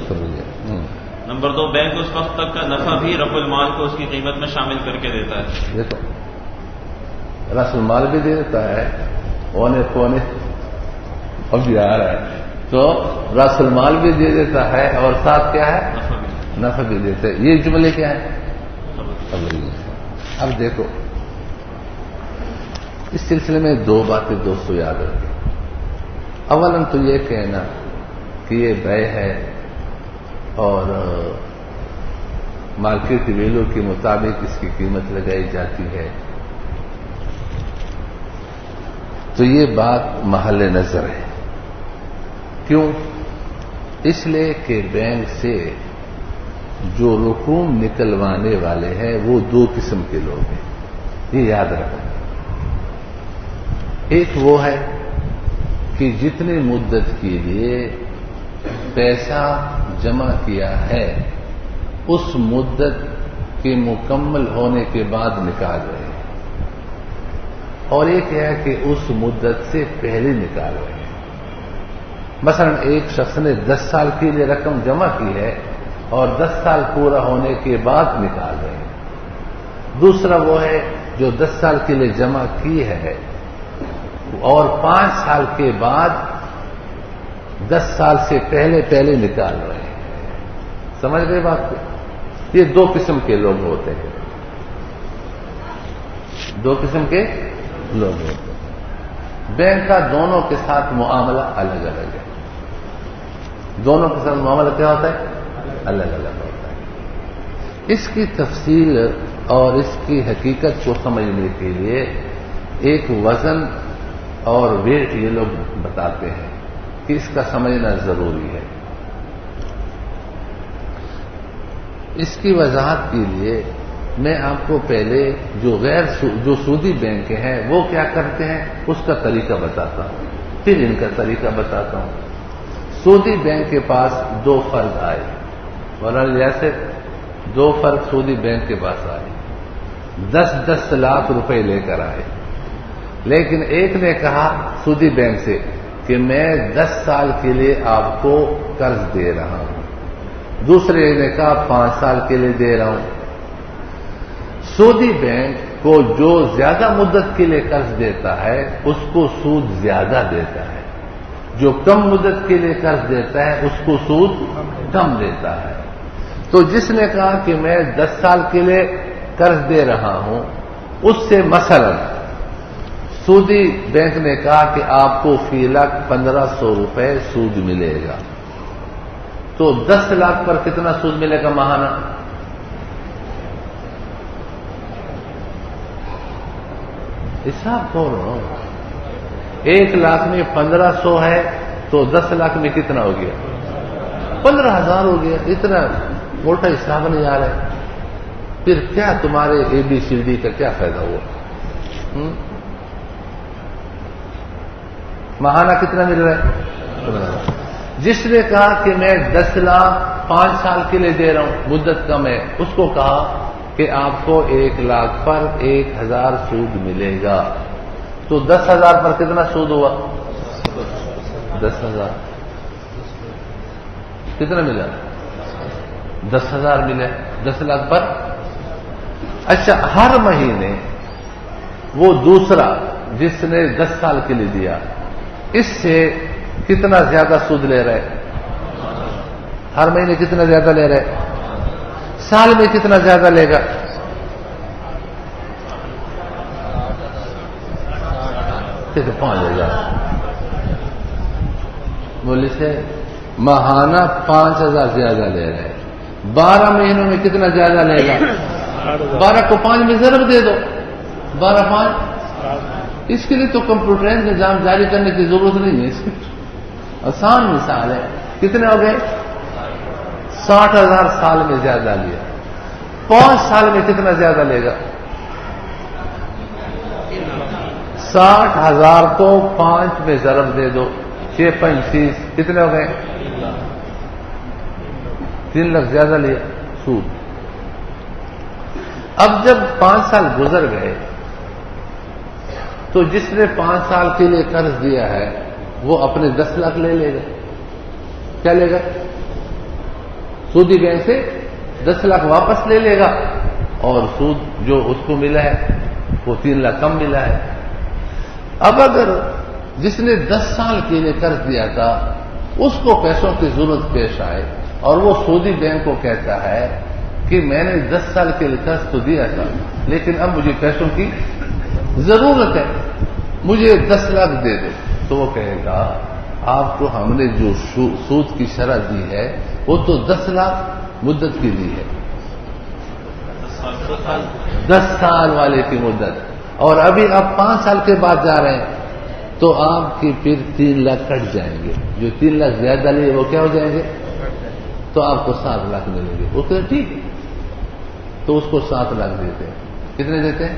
خبریہ۔ نمبر 2 بینک اس وقت تک کا نفع بھی رب المال کو اس کی قیمت میں شامل کر کے دیتا ہے۔ یہ تو رأس المال بھی دے دیتا ہے، اونے پونے اب بھی آ رہا ہے تو رأس المال بھی دے دیتا ہے اور ساتھ کیا ہے؟ نفع بھی دیتا ہے۔ یہ جملے کیا ہے؟ خبریہ۔ اب دیکھو اس سلسلے میں 2 باتیں دوستو یاد رکھیں۔ اولاً تو یہ کہنا کہ یہ بیع ہے اور مارکیٹ ویلو کے مطابق اس کی قیمت لگائی جاتی ہے، تو یہ بات محل نظر ہے۔ کیوں؟ اس لیے کہ بینک سے جو رقوم نکلوانے والے ہیں وہ 2 قسم کے لوگ ہیں، یہ یاد رکھیں۔ ایک وہ ہے کہ جتنی مدت کے لیے پیسہ جمع کیا ہے اس مدت کے مکمل ہونے کے بعد نکال رہے ہیں، اور ایک ہے کہ اس مدت سے پہلے نکال رہے ہیں۔ مثلا ایک شخص نے 10 سال کے لیے رقم جمع کی ہے اور 10 سال پورا ہونے کے بعد نکال رہے ہیں. دوسرا وہ ہے جو 10 سال کے لیے جمع کی ہے اور 5 سال کے بعد 10 سال سے پہلے نکال رہے ہیں. سمجھ گئے بات کو؟ یہ 2 قسم کے لوگ ہوتے ہیں. 2 قسم کے لوگ ہوتے ہیں. بینک کا دونوں کے ساتھ معاملہ الگ الگ ہے. دونوں کے ساتھ معاملہ کیا ہوتا ہے؟ الگ الگ ہوتا ہے. اس کی تفصیل اور اس کی حقیقت کو سمجھنے کے لیے ایک وزن اور ویٹ یہ لوگ بتاتے ہیں کہ اس کا سمجھنا ضروری ہے. اس کی وضاحت کے لیے میں آپ کو پہلے جو سودی بینک ہیں وہ کیا کرتے ہیں اس کا طریقہ بتاتا ہوں، پھر ان کا طریقہ بتاتا ہوں. سودی بینک کے پاس 2 فرد آئے، مولانا جیسے 2 فرد سودی بینک کے پاس آئے، 10 لاکھ روپے لے کر آئے. لیکن ایک نے کہا سودی بینک سے کہ میں 10 سال کے لیے آپ کو قرض دے رہا ہوں. دوسرے نے کہا 5 سال کے لیے دے رہا ہوں. سودی بینک کو جو زیادہ مدت کے لیے قرض دیتا ہے اس کو سود زیادہ دیتا ہے، جو کم مدت کے لیے قرض دیتا ہے اس کو سود کم دیتا ہے. تو جس نے کہا کہ میں 10 سال کے لیے قرض دے رہا ہوں، اس سے مثلا سودی بینک نے کہا کہ آپ کو فی لاکھ 1500 روپے سود ملے گا. تو 10 لاکھ پر کتنا سود ملے گا ماہانہ؟ حساب کرو. 1 لاکھ میں 1500 ہے تو 10 لاکھ میں کتنا ہو گیا؟ 15,000 ہو گیا. اتنا موٹا حساب نہیں آ رہا ہے. پھر کیا تمہارے ABCD کا کیا فائدہ ہوا؟ ماہانہ کتنا مل رہا ہے؟ جس نے کہا کہ میں 10 لاکھ 5 سال کے لیے دے رہا ہوں، مدت کم ہے، اس کو کہا کہ آپ کو 1 لاکھ پر 1,000 سود ملے گا. تو 10,000 پر کتنا سود ہوا؟ 10,000. کتنا ملا؟ 10,000 ملا 10 لاکھ پر. اچھا، ہر مہینے وہ دوسرا جس نے 10 سال کے لیے دیا اس سے کتنا زیادہ سود لے رہے؟ ہر مہینے کتنا زیادہ لے رہے؟ سال میں کتنا زیادہ لے گا؟ ٹھیک ہے، 5,000. بولے سے ماہانہ 5,000 زیادہ لے رہے. 12 مہینوں میں کتنا زیادہ لے گا؟ 12 کو 5 میں ضرب دے دو. 12 5. اس کے لیے تو کمپیوٹرائز نظام جاری کرنے کی ضرورت نہیں ہے. اس کی آسان مثال ہے. کتنے ہو گئے؟ 60,000 سال میں زیادہ لیا. 5 سال میں کتنا زیادہ لے گا؟ 60,000 کو 5 میں ضرب دے دو. 6 5 30. کتنے ہو گئے؟ 3 لاکھ زیادہ لیا سود. اب جب 5 سال گزر گئے تو جس نے 5 سال کے لیے قرض دیا ہے وہ اپنے 10 لاکھ لے لے گا. کیا لے گا؟ سودی بینک سے 10 لاکھ واپس لے لے گا اور سود جو اس کو ملا ہے وہ 3 لاکھ کم ملا ہے. اب اگر جس نے 10 سال کے لیے قرض دیا تھا اس کو پیسوں کی ضرورت پیش آئے اور وہ سودی بینک کو کہتا ہے کہ میں نے 10 سال کے لیے قرض تو دیا تھا لیکن اب مجھے پیسوں کی ضرورت ہے، مجھے 10 لاکھ دے دو. تو وہ کہے گا آپ کو ہم نے جو سود کی شرح دی ہے وہ تو 10 لاکھ مدت کی دی ہے، 10 سال والے کی مدت، اور ابھی آپ 5 سال کے بعد جا رہے ہیں تو آپ کی پھر 3 لاکھ کٹ جائیں گے. جو 3 لاکھ زیادہ لیے وہ کیا ہو جائیں گے؟ تو آپ کو 7 لاکھ ملیں گے. وہ کہتے ہیں ٹھیک ہے، تو اس کو 7 لاکھ دیتے ہیں. کتنے دیتے ہیں؟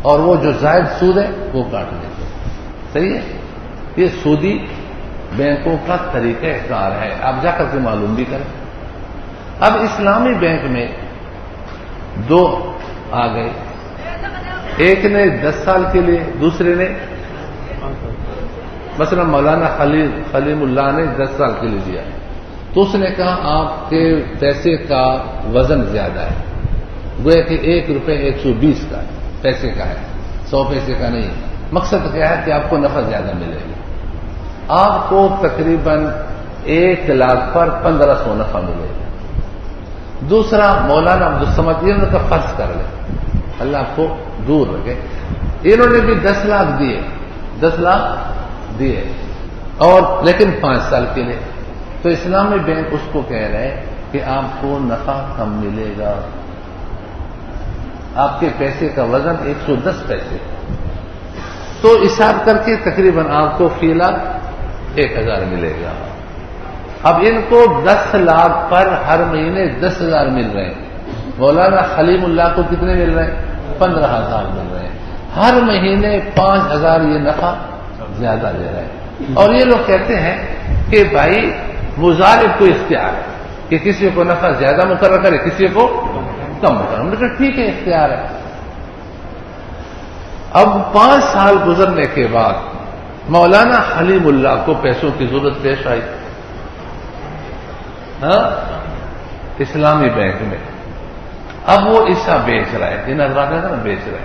اور وہ جو زائد سود ہے وہ کاٹ لیتے ہیں. صحیح ہے. یہ سودی بینکوں کا طریقہ کار ہے. آپ جا کر کے معلوم بھی کریں. اب اسلامی بینک میں 2 آ گئے، ایک نے 10 سال کے لیے، دوسرے نے مثلا مولانا خلیم اللہ نے 10 سال کے لیے دیا، تو اس نے کہا آپ کے پیسے کا وزن زیادہ ہے، گویا کہ 1 روپے 120 کا پیسے کا ہے، 100 پیسے کا نہیں ہے۔ مقصد کیا ہے کہ آپ کو نفع زیادہ ملے گا، آپ کو تقریباً 1 لاکھ پر 1500 نفع ملے گا۔ دوسرا مولانا عبدالصمد، انہوں نے فرض کر لے، اللہ آپ کو دور رکھے، انہوں نے بھی 10 لاکھ دیے، 10 لاکھ دیے، اور لیکن 5 سال کے لیے۔ تو اسلامی بینک اس کو کہہ رہے ہیں کہ آپ کو نفع کم ملے گا، آپ کے پیسے کا وزن 110 پیسے، تو حساب کر کے تقریباً آپ کو فی لاکھ 1000 ملے گا۔ اب ان کو 10 لاکھ پر ہر مہینے 10,000 مل رہے ہیں، مولانا خلیم اللہ کو کتنے مل رہے ہیں؟ 15,000 مل رہے ہیں، ہر مہینے 5,000 یہ نفع زیادہ دے رہے ہیں۔ اور یہ لوگ کہتے ہیں کہ بھائی مضارب کو اختیار ہے کہ کسی کو نفع زیادہ مقرر کرے، کسی کو کم مقرر، لیکن ٹھیک ہے، اختیار ہے۔ اب 5 سال گزرنے کے بعد مولانا خلیم اللہ کو پیسوں کی ضرورت پیش آئی اسلامی بینک میں، اب وہ حصہ بیچ رہا ہے، ان حضرات نے نا بیچ رہے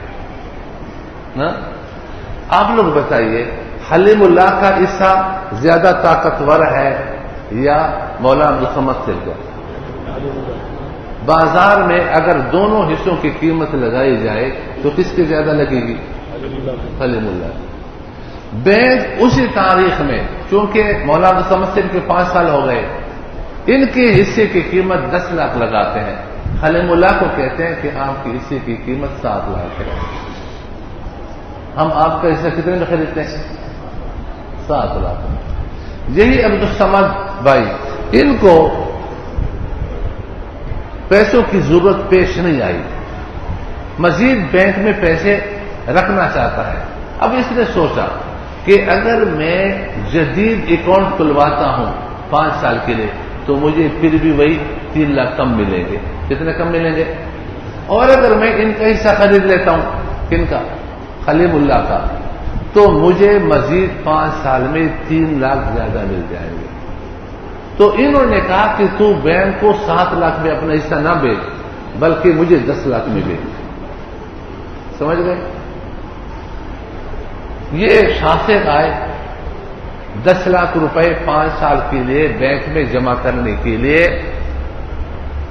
ہیں۔ آپ لوگ بتائیے خلیم اللہ کا حصہ زیادہ طاقتور ہے یا مولانا عبدالصمد سے؟ بازار میں اگر دونوں حصوں کی قیمت لگائی جائے تو کس کی زیادہ لگے گی؟ خلیم اللہ۔ بینک اسی تاریخ میں، چونکہ مولانا عبدالصمد سے ان کے 5 سال ہو گئے، ان کے حصے کی قیمت 10 لاکھ لگاتے ہیں، خلیم اللہ کو کہتے ہیں کہ آپ کے حصے کی قیمت 7 لاکھ ہے، ہم آپ کا حصہ کتنے میں خریدتے ہیں؟ 7 لاکھ۔ یہی عبدالصمد بھائی، ان کو پیسوں کی ضرورت پیش نہیں آئی، مزید بینک میں پیسے رکھنا چاہتا ہے۔ اب اس نے سوچا کہ اگر میں جدید اکاؤنٹ کھلواتا ہوں 5 سال کے لیے تو مجھے پھر بھی وہی 3 لاکھ کم ملیں گے۔ کتنے کم ملیں گے؟ اور اگر میں ان کا حصہ خرید لیتا ہوں، کن کا؟ خلیم اللہ کا، تو مجھے مزید 5 سال میں 3 لاکھ زیادہ مل جائیں گے۔ تو انہوں نے کہا کہ تو بینک کو 7 لاکھ میں اپنا حصہ نہ بیچ، بلکہ مجھے 10 لاکھ میں بیچ۔ سمجھ گئے؟ یہ شاخص آئے 10 لاکھ روپے 5 سال کے لیے بینک میں جمع کرنے کے لیے،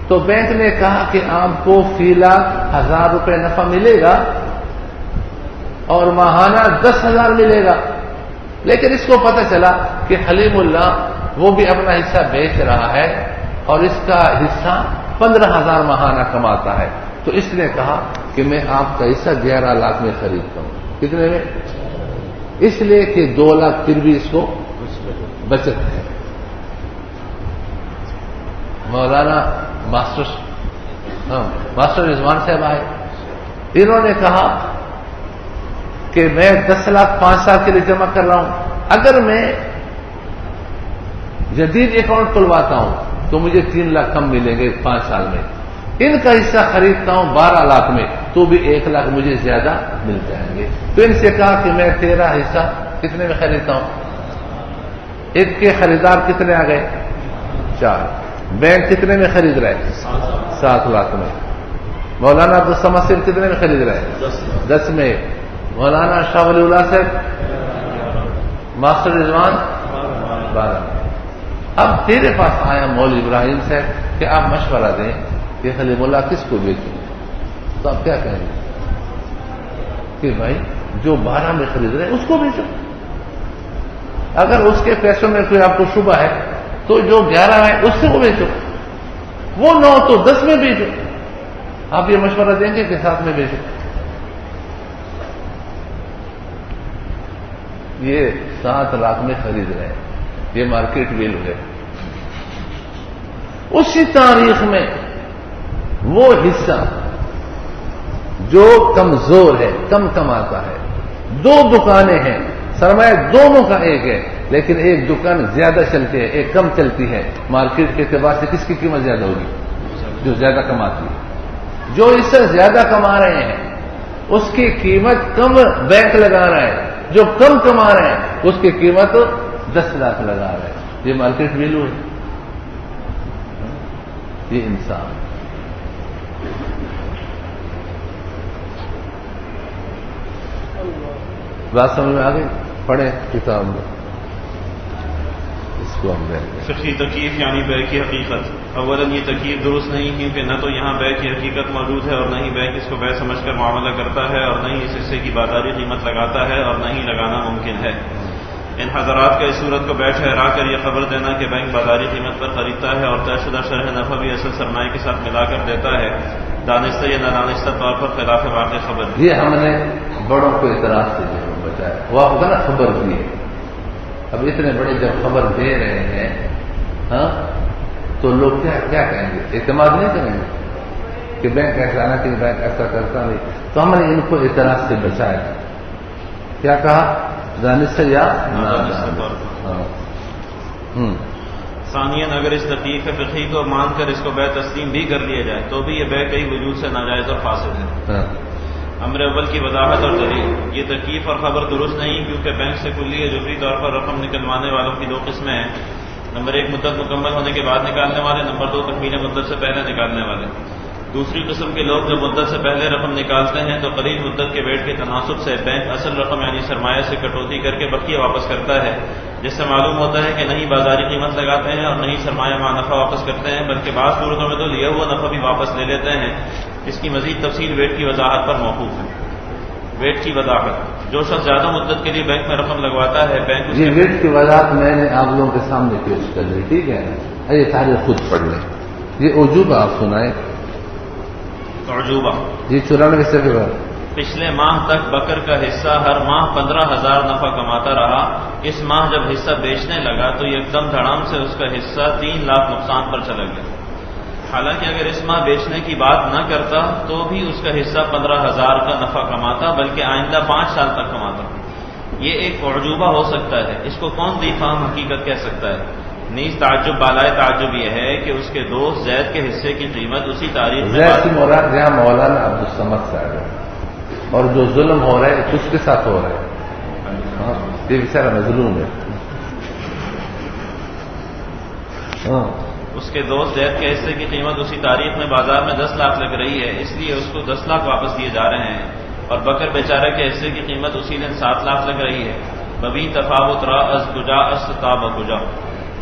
تو بینک نے کہا کہ آپ کو فی لاکھ 1000 روپے نفع ملے گا اور ماہانہ 10,000 ملے گا۔ لیکن اس کو پتہ چلا کہ خلیم اللہ وہ بھی اپنا حصہ بیچ رہا ہے اور اس کا حصہ 15,000 ماہانہ کماتا ہے، تو اس نے کہا کہ میں آپ کا حصہ 11 لاکھ میں خریدتا ہوں۔ کتنے میں؟ اس لیے کہ 2 لاکھ پھر بھی اس کو بچت ہے۔ مولانا ماسٹر رضوان صاحب آئے، انہوں نے کہا کہ میں 10 لاکھ 5 سال کے لیے جمع کر رہا ہوں، اگر میں جدید اکاؤنٹ کھلواتا ہوں تو مجھے 3 لاکھ کم ملیں گے 5 سال میں، ان کا حصہ خریدتا ہوں 12 لاکھ میں تو بھی 1 لاکھ مجھے زیادہ مل جائیں گے۔ تو ان سے کہا کہ میں تیرا حصہ کتنے میں خریدتا ہوں؟ ایک کے خریدار کتنے آ گئے؟ 4۔ بینک کتنے میں خرید رہے؟ 7 لاکھ میں۔ مولانا عبدالصمد صاحب کتنے میں خرید رہے؟ 10 میں۔ مولانا شاہ ولی اللہ صاحب، ماسٹر رضوان 12 میں۔ اب تیرے پاس آیا مولوی ابراہیم صاحب کہ آپ مشورہ دیں کہ خلیم اللہ کس کو بیچوں، تو آپ کیا کہیں گے؟ کہ بھائی جو 12 میں خرید رہے ہیں اس کو بیچو، اگر اس کے پیسوں میں کوئی آپ کو شبہ ہے تو جو 11 ہے اس سے وہ بیچو، وہ 9 تو 10 میں بیچو۔ آپ یہ مشورہ دیں گے کہ 7 میں بیچو؟ یہ 7 لاکھ میں خرید رہے ہیں، یہ مارکیٹ ویلو ہے۔ اسی تاریخ میں وہ حصہ جو کمزور ہے، کم کماتا ہے، 2 دکانیں ہیں، سرمایہ دونوں کا ایک ہے، لیکن ایک دکان زیادہ چلتی ہے، ایک کم چلتی ہے، مارکیٹ کے اعتبار سے کس کی قیمت زیادہ ہوگی؟ جو زیادہ کماتی ہے۔ جو اس سے زیادہ کما رہے ہیں اس کی قیمت کم بینک لگا رہا ہے، جو کم کما رہے ہیں اس کی قیمت 10 لاکھ لگا رہے ہیں. یہ مارکیٹ ویلو ہے. یہ انسان بات سمجھ میں آ گئی؟ پڑھیں کتاب میں اس کو ہم لیں گے. فقہی تکیف یعنی بے کی حقیقت. اولاً یہ تکیف درست نہیں کیونکہ نہ تو یہاں بے کی حقیقت موجود ہے اور نہ ہی بینک اس کو بے سمجھ کر معاملہ کرتا ہے اور نہ ہی اس حصے کی بازاری قیمت لگاتا ہے اور نہ ہی لگانا ممکن ہے. ان حضرات کا اس صورت کو بے ٹھہرا کر یہ خبر دینا کہ بینک بازاری قیمت پر خریدتا ہے اور طے شدہ شرح نفع بھی اصل سرمایہ کے ساتھ ملا کر دیتا ہے، دانستہ یا نادانستہ طور پر خلاف واقع خبر. یہ ہم نے بڑوں کو اعتراض سے جو بتایا وہ آپ کو نا خبر دی ہے. اب اتنے بڑے جب خبر دے رہے ہیں ہاں تو لوگ کیا کہیں گے؟ اعتماد نہیں کریں گے کہ بینک ایسا آنا کہ بینک ایسا کرتا نہیں. تو ہم نے ان کو اعتراض سے بچایا. کیا کہا؟ دانستہ یا نادانستہ طور پر. ثانیاً اگر اس تکیف فقہی کو مان کر اس کو بے تسلیم بھی کر لیا جائے تو بھی یہ بے کئی وجود سے ناجائز اور فاسد ہے. امر اول کی وضاحت اور دلیل. یہ تکیف اور خبر درست نہیں کیونکہ بینک سے کلی یا جزوی طور پر رقم نکلوانے والوں کی 2 قسمیں ہیں. نمبر 1 مدت مکمل ہونے کے بعد نکالنے والے. نمبر 2 تکمیل مدت سے پہلے نکالنے والے. دوسری قسم کے لوگ جو مدت سے پہلے رقم نکالتے ہیں تو قلیل مدت کے ویٹ کے تناسب سے بینک اصل رقم یعنی سرمایہ سے کٹوتی کر کے بقیہ واپس کرتا ہے، جس سے معلوم ہوتا ہے کہ نہیں بازاری قیمت لگاتے ہیں اور نہیں سرمایہ مع نفع واپس کرتے ہیں، بلکہ بعض صورتوں میں تو لیا ہوا نفع بھی واپس لے لیتے ہیں. اس کی مزید تفصیل ویٹ کی وضاحت پر موقوف ہے. ویٹ کی وضاحت. جو شخص زیادہ مدت کے لیے بینک میں رقم لگواتا ہے بینک یہ ویٹ کی وضاحت میں نے آپ لوگوں کے سامنے پیش کر لی. ٹھیک ہے، یہ تاریخ خود پڑھ لیں. یہ عجوبہ آپ سنائیں. عجوبہ یہ 94 صفحے پر. پچھلے ماہ تک بکر کا حصہ ہر ماہ 15,000 نفع کماتا رہا. اس ماہ جب حصہ بیچنے لگا تو ایک دم دھڑام سے اس کا حصہ 3 لاکھ نقصان پر چلا گیا. حالانکہ اگر اس ماہ بیچنے کی بات نہ کرتا تو بھی اس کا حصہ 15,000 کا نفع کماتا، بلکہ آئندہ 5 سال تک کماتا. یہ ایک عجوبہ ہو سکتا ہے. اس کو کون دیفام حقیقت کہہ سکتا ہے؟ نیز تعجب بالائے تعجب یہ ہے کہ اس کے دوست زید کے حصے کی قیمت اسی تاریخ میں زید کی مراد جہاں مولانا عبدالصمد صاحب ہے اور جو ظلم ہو رہا ہے اس کے ساتھ ہو رہا ہے. یہ بیچارہ مظلوم ہے. اس کے دوست زید کے حصے کی قیمت اسی تاریخ میں بازار میں 10 لاکھ لگ رہی ہے، اس لیے اس کو 10 لاکھ واپس دیے جا رہے ہیں، اور بکر بیچارہ کے حصے کی قیمت اسی دن 7 لاکھ لگ رہی ہے. ببی تفاوت را از گجا استاب گجا،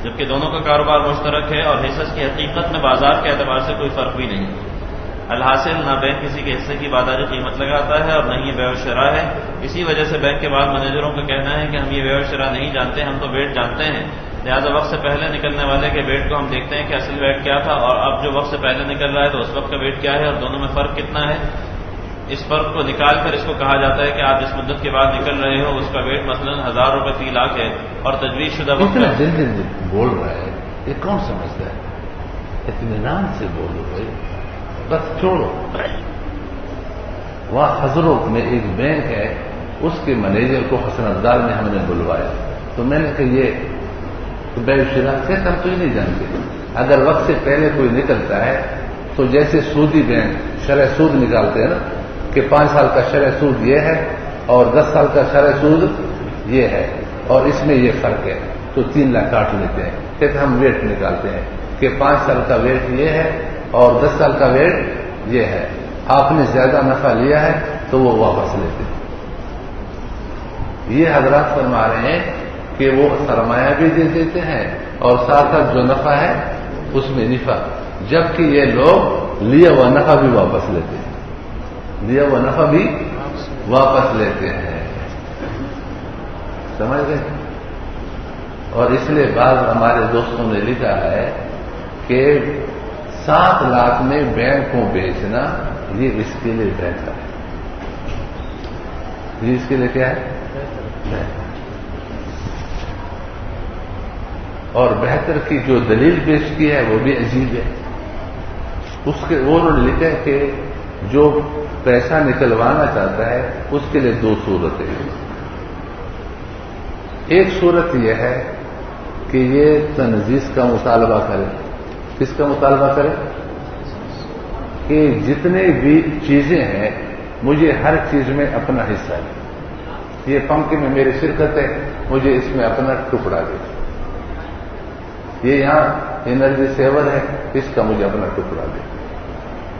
جبکہ دونوں کا کاروبار مشترک ہے اور حصص کی حقیقت میں بازار کے اعتبار سے کوئی فرق بھی نہیں. الحاصل نہ بینک کسی کے حصے کی بازاری قیمت لگاتا ہے اور نہ ہی یہ بیع و شراء ہے. اسی وجہ سے بینک کے بعد مینیجروں کا کہنا ہے کہ ہم یہ بیع و شراء نہیں جانتے، ہم تو ویٹ جانتے ہیں. لہٰذا وقت سے پہلے نکلنے والے کے ویٹ کو ہم دیکھتے ہیں کہ اصل ویٹ کیا تھا اور اب جو وقت سے پہلے نکل رہا ہے تو اس وقت کا ویٹ کیا ہے اور دونوں میں فرق کتنا ہے. اس فرق کو نکال کر اس کو کہا جاتا ہے کہ آپ جس مدت کے بعد نکل رہے ہو اس کا ویٹ مثلا 1,000 روپے فی لاکھ ہے اور تجویز شدہ وقت دل بول رہا ہے. یہ کون سمجھتا ہے؟ اطمینان سے بولو بھائی، بس چھوڑو. وہاں حضرت میں ایک بینک ہے، اس کے مینیجر کو حسن افضال نے ہم نے بلوایا تو میں نے کہا یہ بیع و شراء سے ہم تو ہی نہیں جانتے. اگر وقت سے پہلے کوئی نکلتا ہے تو جیسے سودی بینک شرح سود نکالتے ہیں نا کہ 5 سال کا شرح سود یہ ہے اور 10 سال کا شرح سود یہ ہے اور اس میں یہ فرق ہے تو 3 لاکھ کاٹ لیتے ہیں. کہتے ہم ویٹ نکالتے ہیں کہ 5 سال کا ویٹ یہ ہے اور 10 سال کا ویٹ یہ ہے. آپ نے زیادہ نفع لیا ہے تو وہ واپس لیتے ہیں. یہ حضرات فرما رہے ہیں کہ وہ سرمایہ بھی دے دیتے ہیں اور ساتھ ساتھ جو نفع ہے اس میں نفع، جبکہ یہ لوگ لیا ہوا نفع بھی واپس لیتے ہیں. لیا ہوا نفع بھی واپس لیتے ہیں. سمجھ گئے؟ اور اس لیے بعض ہمارے دوستوں نے لکھا ہے کہ 7 لاکھ میں بینک کو بیچنا یہ اس کے لیے بہتر ہے. یہ اس کے لیے کیا ہے؟ اور بہتر کی جو دلیل پیش کی ہے وہ بھی عجیب ہے. اس کے وہ انہوں نے لکھا ہے کہ جو پیسہ نکلوانا چاہتا ہے اس کے لیے 2 صورتیں. ایک صورت یہ ہے کہ یہ تنزیز کا مطالبہ کرے. کس کا مطالبہ کرے؟ کہ جتنے بھی چیزیں ہیں مجھے ہر چیز میں اپنا حصہ ہے. یہ پنکھے میں میری شرکت ہے، مجھے اس میں اپنا ٹکڑا دے. یہ یہاں انرجی سیور ہے، اس کا مجھے اپنا ٹکڑا دے.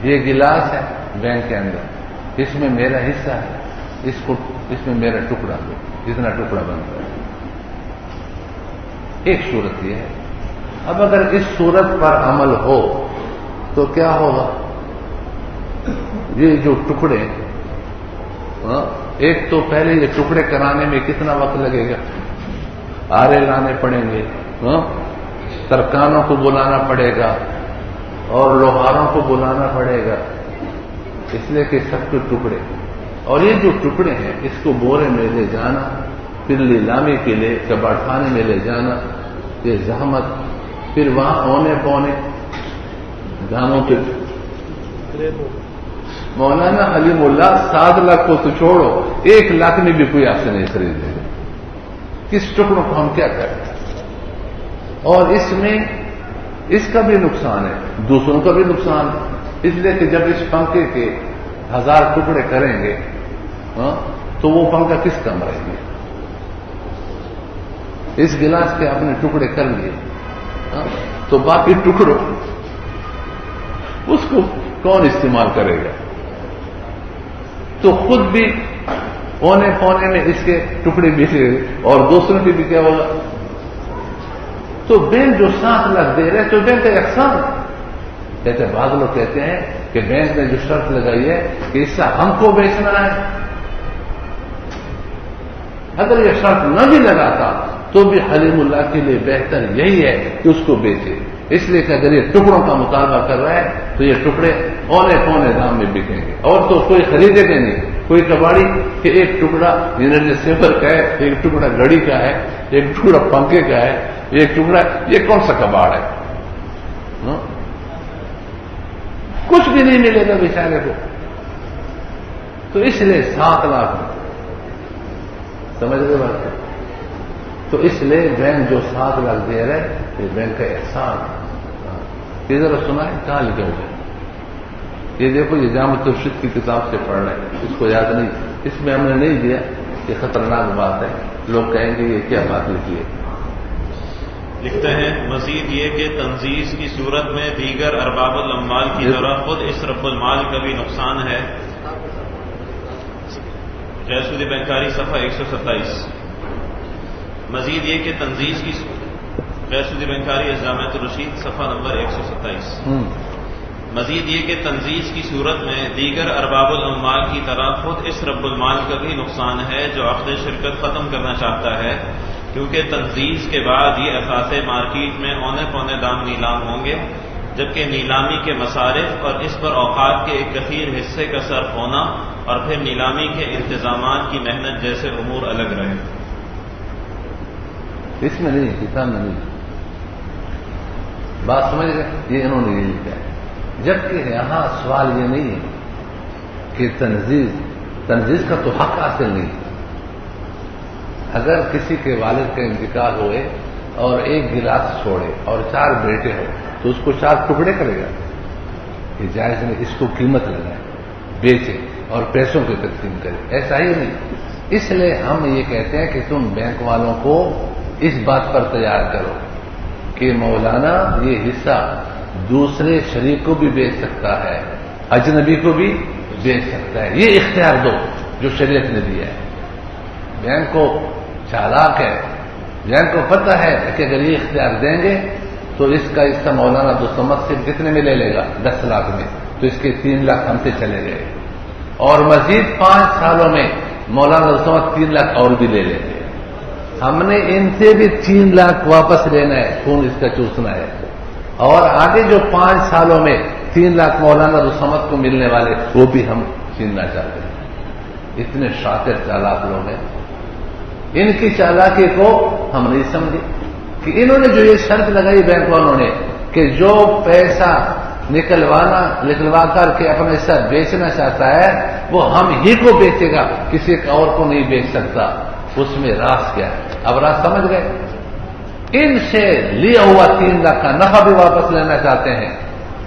یہ گلاس ہے بینک کے اندر، اس میں میرا حصہ ہے، اس میں میرا ٹکڑا دو، جتنا ٹکڑا بنتا ہے. ایک صورت یہ ہے. اب اگر اس صورت پر عمل ہو تو کیا ہوگا؟ یہ جو ٹکڑے، ایک تو پہلے یہ ٹکڑے کرانے میں کتنا وقت لگے گا؟ آرے لانے پڑیں گے، ترکانوں کو بلانا پڑے گا اور لوہاروں کو بلانا پڑے گا، اس لیے کہ سب کے ٹکڑے. اور یہ جو ٹکڑے ہیں اس کو بورے میں لے جانا، پھر لیلامی کے لیے کباڑخانے میں لے جانا، یہ زحمت، پھر وہاں اونے پونے دانوں پہ. مولانا حلیم اللہ 7 لاکھ کو تو چھوڑو، 1 لاکھ میں بھی کوئی آپ سے نہیں خریدے گا. کس ٹکڑوں کو ہم کیا کریں؟ اور اس میں اس کا بھی نقصان ہے، دوسروں کا بھی نقصان ہے. اس لیے کہ جب اس پنکھے کے 1000 ٹکڑے کریں گے تو وہ پنکھا کس کام رہے گی؟ اس گلاس کے اپنے ٹکڑے کر لیے تو باقی ٹکڑوں اس کو کون استعمال کرے گا؟ تو خود بھی اونے پونے میں اس کے ٹکڑے بکھرے اور دوسروں کی بھی کیا ہوگا؟ تو بینک جو 7 لاکھ دے رہے تو بینک کا احسان. کہتے بعض لوگ کہتے ہیں کہ بینک نے جو شرط لگائی ہے کہ اس سے ہم کو بیچنا ہے. اگر یہ شرط نہ بھی لگاتا تو بھی حلیم اللہ کے لیے بہتر یہی ہے کہ اس کو بیچے. اس لیے کہ اگر یہ ٹکڑوں کا مطالبہ کر رہا ہے تو یہ ٹکڑے اونے پونے دام میں بکیں گے اور تو کوئی خریدے گا نہیں. کوئی کباڑی کہ ایک ٹکڑا انرجی سیور کا ہے، ایک ٹکڑا گھڑی کا ہے، ایک ٹکڑا پنکھے کا ہے، ایک ٹکڑا، یہ کون سا کباڑ ہے؟ کچھ بھی نہیں ملے گا بیچارے کو. تو اس لیے 7 لاکھ سمجھ گئے بات. تو اس لیے بینک جو 7 لاکھ دے رہے یہ بینک کا احسان. یہ ذرا سنا ہے کہاں لکھے ہوئے؟ یہ دیکھو، یہ جامع ترشید کی کتاب سے پڑھ رہے ہیں، اس کو یاد نہیں، اس میں ہم نے نہیں دیا. یہ خطرناک بات ہے، لوگ کہیں گے یہ کیا بات لکھی ہے. لکھتے ہیں مزید یہ کہ تنزیز کی صورت میں دیگر ارباب الاموال کی طرح خود اس رب المال کا بھی نقصان ہے. غیرسودی بینکاری صفحہ 127. مزید یہ کہ تنزیز کی غیرسودی بینکاری جامعۃ الرشید صفحہ نمبر 127. مزید یہ کہ تنزیز کی صورت میں دیگر ارباب الاموال کی طرح خود اس رب المال کا بھی نقصان ہے جو عقد شرکت ختم کرنا چاہتا ہے، کیونکہ تنزیز کے بعد یہ اثاثے مارکیٹ میں اونے پونے دام نیلام ہوں گے، جبکہ نیلامی کے مصارف اور اس پر اوقات کے ایک کثیر حصے کا صرف ہونا اور پھر نیلامی کے انتظامات کی محنت جیسے امور الگ رہے. اس میں نہیں، کتاب میں نہیں. بات سمجھ گئے؟ یہ انہوں نے یہ لکھا ہے. جبکہ یہاں سوال یہ نہیں ہے کہ تنزیز کا تو حق حاصل نہیں. اگر کسی کے والد کا انتقال ہوئے اور ایک گلاس چھوڑے اور 4 بیٹے ہو تو اس کو 4 ٹکڑے کرے گا. یہ جائز نہیں. اس کو قیمت لگائے، بیچے اور پیسوں کی تقسیم کرے، ایسا ہی نہیں. اس لیے ہم یہ کہتے ہیں کہ تم بینک والوں کو اس بات پر تیار کرو کہ مولانا یہ حصہ دوسرے شریک کو بھی بیچ سکتا ہے، اجنبی کو بھی بیچ سکتا ہے. یہ اختیار دو جو شریعت نے دیا ہے. بینک کو چالاک ہے، بینک کو پتہ ہے کہ اگر یہ اختیار دیں گے تو اس کا حصہ مولانا دوستمت سے کتنے میں لے لے گا؟ 10 لاکھ میں. تو اس کے 3 لاکھ ہم سے چلے گئے اور مزید 5 سالوں میں مولانا دوستمت 3 لاکھ اور بھی لے لیں گے. ہم نے ان سے بھی 3 لاکھ واپس لینا ہے، خون اس کا چوسنا ہے. اور آگے جو 5 سالوں میں 3 لاکھ مولانا دوستمت کو ملنے والے وہ بھی ہم چھیننا چاہتے ہیں. اتنے شاطر چالاک لوگ ہیں. ان کی چالاکی کو ہم نہیں سمجھے کہ انہوں نے جو یہ شرط لگائی بینک والوں نے کہ جو پیسہ نکلوا کر کے اپنا حصہ بیچنا چاہتا ہے وہ ہم ہی کو بیچے گا، کسی اور کو نہیں بیچ سکتا. اس میں راز کیا ہے؟ اب راز سمجھ گئے. ان سے لیا ہوا 3 لاکھ کا نفع بھی واپس لینا چاہتے ہیں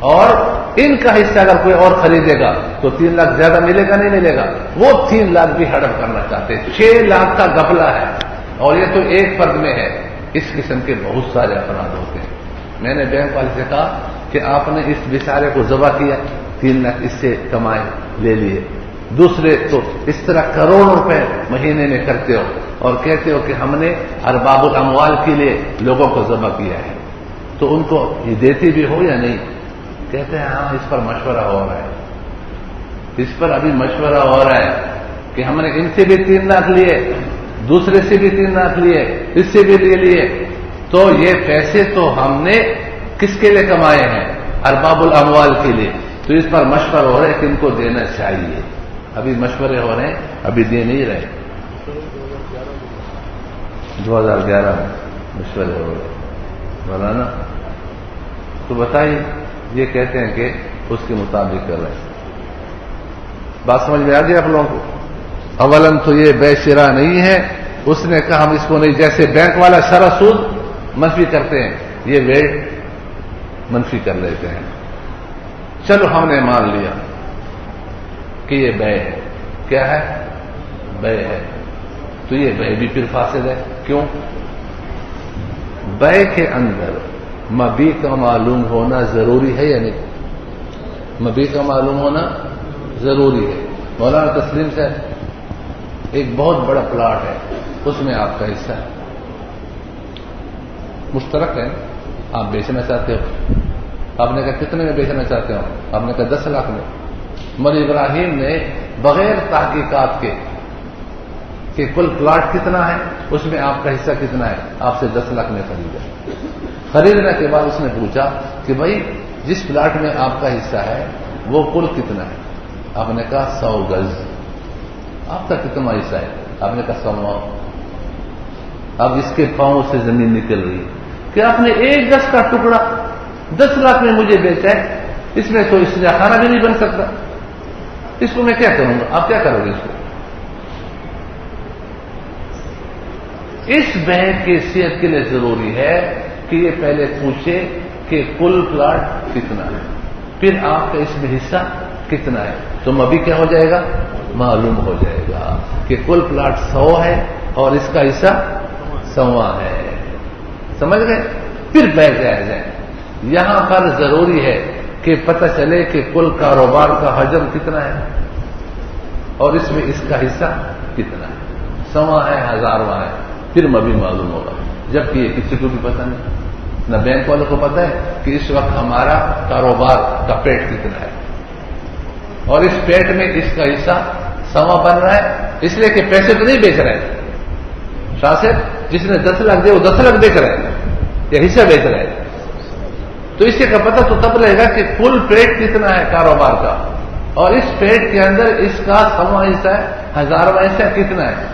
اور ان کا حصہ اگر کوئی اور خریدے گا تو 3 لاکھ زیادہ ملے گا نہیں ملے گا؟ وہ 3 لاکھ بھی ہڑپ کرنا چاہتے ہیں. 6 لاکھ کا گھپلہ ہے. اور یہ تو ایک فرد میں ہے، اس قسم کے بہت سارے افراد ہوتے ہیں. میں نے بینک والے سے کہا کہ آپ نے اس بیچارے کو ذبح کیا، 3 لاکھ اس سے کمائے لے لیے. دوسرے تو اس طرح کروڑوں روپے مہینے میں کرتے ہو اور کہتے ہو کہ ہم نے ارباب الاموال کے لیے لوگوں کو ذبح کیا ہے، تو ان کو یہ دیتے بھی ہو یا نہیں؟ کہتے ہیں ہاں اس پر مشورہ ہو رہا ہے، اس پر ابھی مشورہ ہو رہا ہے کہ ہم نے ان سے بھی 3 لاکھ لیے، دوسرے سے بھی 3 لاکھ لیے، اس سے بھی لے لیے. تو یہ پیسے تو ہم نے کس کے لیے کمائے ہیں؟ ارباب الاموال کے لیے. تو اس پر مشورہ ہو رہا ہے کہ ان کو دینا چاہیے. ابھی مشورے ہو رہے ہیں، ابھی دے نہیں رہے. 2011 میں مشورے ہو رہے مولانا. تو بتائیے، یہ کہتے ہیں کہ اس کے مطابق کر رہے ہیں. بات سمجھ میں آ گئی آپ لوگوں کو؟ اولن تو یہ بے شرا نہیں ہے. اس نے کہا ہم اس کو نہیں، جیسے بینک والا شرح سود منفی کرتے ہیں، یہ ویٹ منفی کر لیتے ہیں. چلو ہم نے مان لیا کہ یہ بے ہے. کیا ہے؟ بے ہے. تو یہ بے بھی پھر فاسد ہے. کیوں؟ بے کے اندر مبیع کا معلوم ہونا ضروری ہے یا نہیں؟ مبیع کا معلوم ہونا ضروری ہے. مولانا تسلیم سے ایک بہت بڑا پلاٹ ہے، اس میں آپ کا حصہ ہے، مشترک ہے. آپ بیچنا چاہتے ہو. آپ نے کہا کتنے میں بیچنا چاہتے ہو؟ آپ نے کہا 10 لاکھ میں. مولا ابراہیم نے بغیر تحقیقات کے کہ کل پلاٹ کتنا ہے، اس میں آپ کا حصہ کتنا ہے، آپ سے 10 لاکھ میں خریدا. خریدنے کے بعد اس نے پوچھا کہ بھائی جس پلاٹ میں آپ کا حصہ ہے وہ کل کتنا ہے؟ آپ نے کہا 100 گز. آپ کا کتنا حصہ ہے؟ آپ نے کہا 100. اب اس کے پاؤں سے زمین نکل رہی ہے کہ آپ نے 1 گز کا ٹکڑا 10 لاکھ میں مجھے بیچا ہے، اس میں تو استجاخانہ بھی نہیں بن سکتا، اس کو میں کیا کروں گا؟ آپ کیا کرو گے اس کو؟ اس بینک کی حیثیت کے لیے ضروری ہے کہ یہ پہلے پوچھے کہ کل پلاٹ کتنا ہے، پھر آپ کا اس میں حصہ کتنا ہے. تو ابھی کیا ہو جائے گا؟ معلوم ہو جائے گا کہ کل پلاٹ 100 ہے اور اس کا حصہ 100 ہے. سمجھ گئے؟ پھر بے جائز ہے. یہاں پر ضروری ہے کہ پتہ چلے کہ کل کاروبار کا حجم کتنا ہے اور اس میں اس کا حصہ کتنا ہے. 100 ہے، 1000 ہے، پھر مبھی معلوم ہوگا. جبکہ یہ کسی کو بھی پتہ نہیں، نہ بینک والوں کو پتہ ہے کہ اس وقت ہمارا کاروبار کا پیٹ کتنا ہے اور اس پیٹ میں اس کا حصہ 100 بن رہا ہے، اس لیے کہ پیسے تو نہیں بیچ رہے. شاہ صاحب جس نے 10 لاکھ دے وہ 10 لاکھ بیچ رہے ہیں یا حصہ بیچ رہے ہیں. تو اس کا پتہ تو تب رہے گا کہ کل پیٹ کتنا ہے کاروبار کا، اور اس پیٹ کے اندر اس کا 100 حصہ ہے، 1000 حصہ کتنا ہے.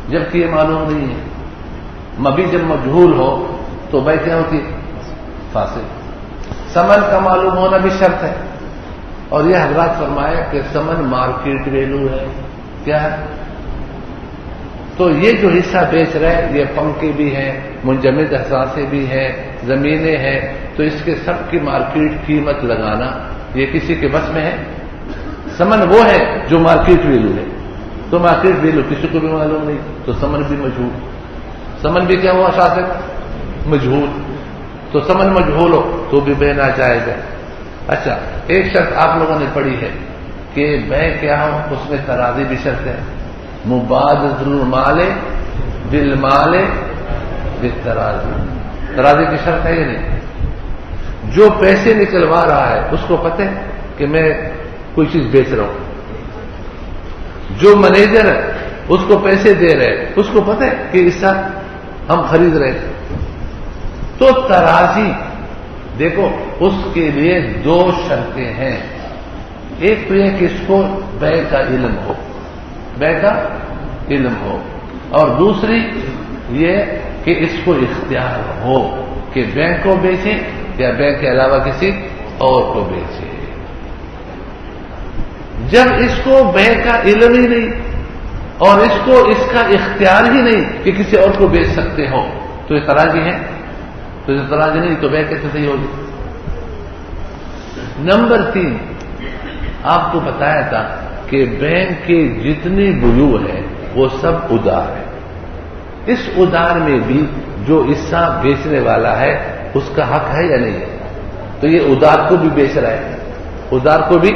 جبکہ یہ معلوم نہیں ہے. مبی جب مجہول ہو تو بے کیا ہوتی؟ فاسد. ثمن کا معلوم ہونا بھی شرط ہے، اور یہ حضرات فرمایا کہ ثمن مارکیٹ ویلو ہے. کیا ہے؟ تو یہ جو حصہ بیچ رہے یہ پنکھے بھی ہیں، منجمد اثاثے بھی ہیں، زمینیں ہیں، تو اس کے سب کی مارکیٹ قیمت لگانا یہ کسی کے بس میں ہے؟ ثمن وہ ہے جو مارکیٹ ویلو ہے. تو مارکیٹ ویلو کسی کو بھی معلوم نہیں، تو ثمن بھی مجہول. ثمن بھی کیا ہوا شاہ مجہول. تو ثمن مجہول ہو تو بھی بے ناجائز ہے. اچھا، ایک شرط آپ لوگوں نے پڑھی ہے کہ بے کیا ہو، اس میں ترازی بھی شرط ہے. مبادلۃ المال بالمال بالترازی. ترازی کی شرط ہے یا نہیں؟ جو پیسے نکلوا رہا ہے اس کو پتہ ہے کہ میں کوئی چیز بیچ رہا ہوں. جو مینیجر ہے اس کو پیسے دے رہے اس کو پتہ ہے کہ اس ساتھ ہم خرید رہے. تو ترازی دیکھو، اس کے لیے 2 شرطیں ہیں. ایک تو یہ کہ اس کو بے کا علم ہو، بے کا علم ہو، اور دوسری یہ کہ اس کو اختیار ہو کہ بینک کو بیچے یا بینک کے علاوہ کسی اور کو بیچے. جب اس کو بے کا علم ہی نہیں اور اس کو اس کا اختیار ہی نہیں کہ کسی اور کو بیچ سکتے ہو تو یہ ترازی ہے. تو یہ ترازی نہیں تو بے کیسے صحیح ہوگی؟ نمبر 3، آپ کو بتایا تھا کہ بینک کی جتنی بیوع ہے وہ سب ادار ہے. اس ادار میں بھی جو حصہ بیچنے والا ہے اس کا حق ہے یا نہیں ہے؟ تو یہ ادار کو بھی بیچ رہا ہے، ادار کو بھی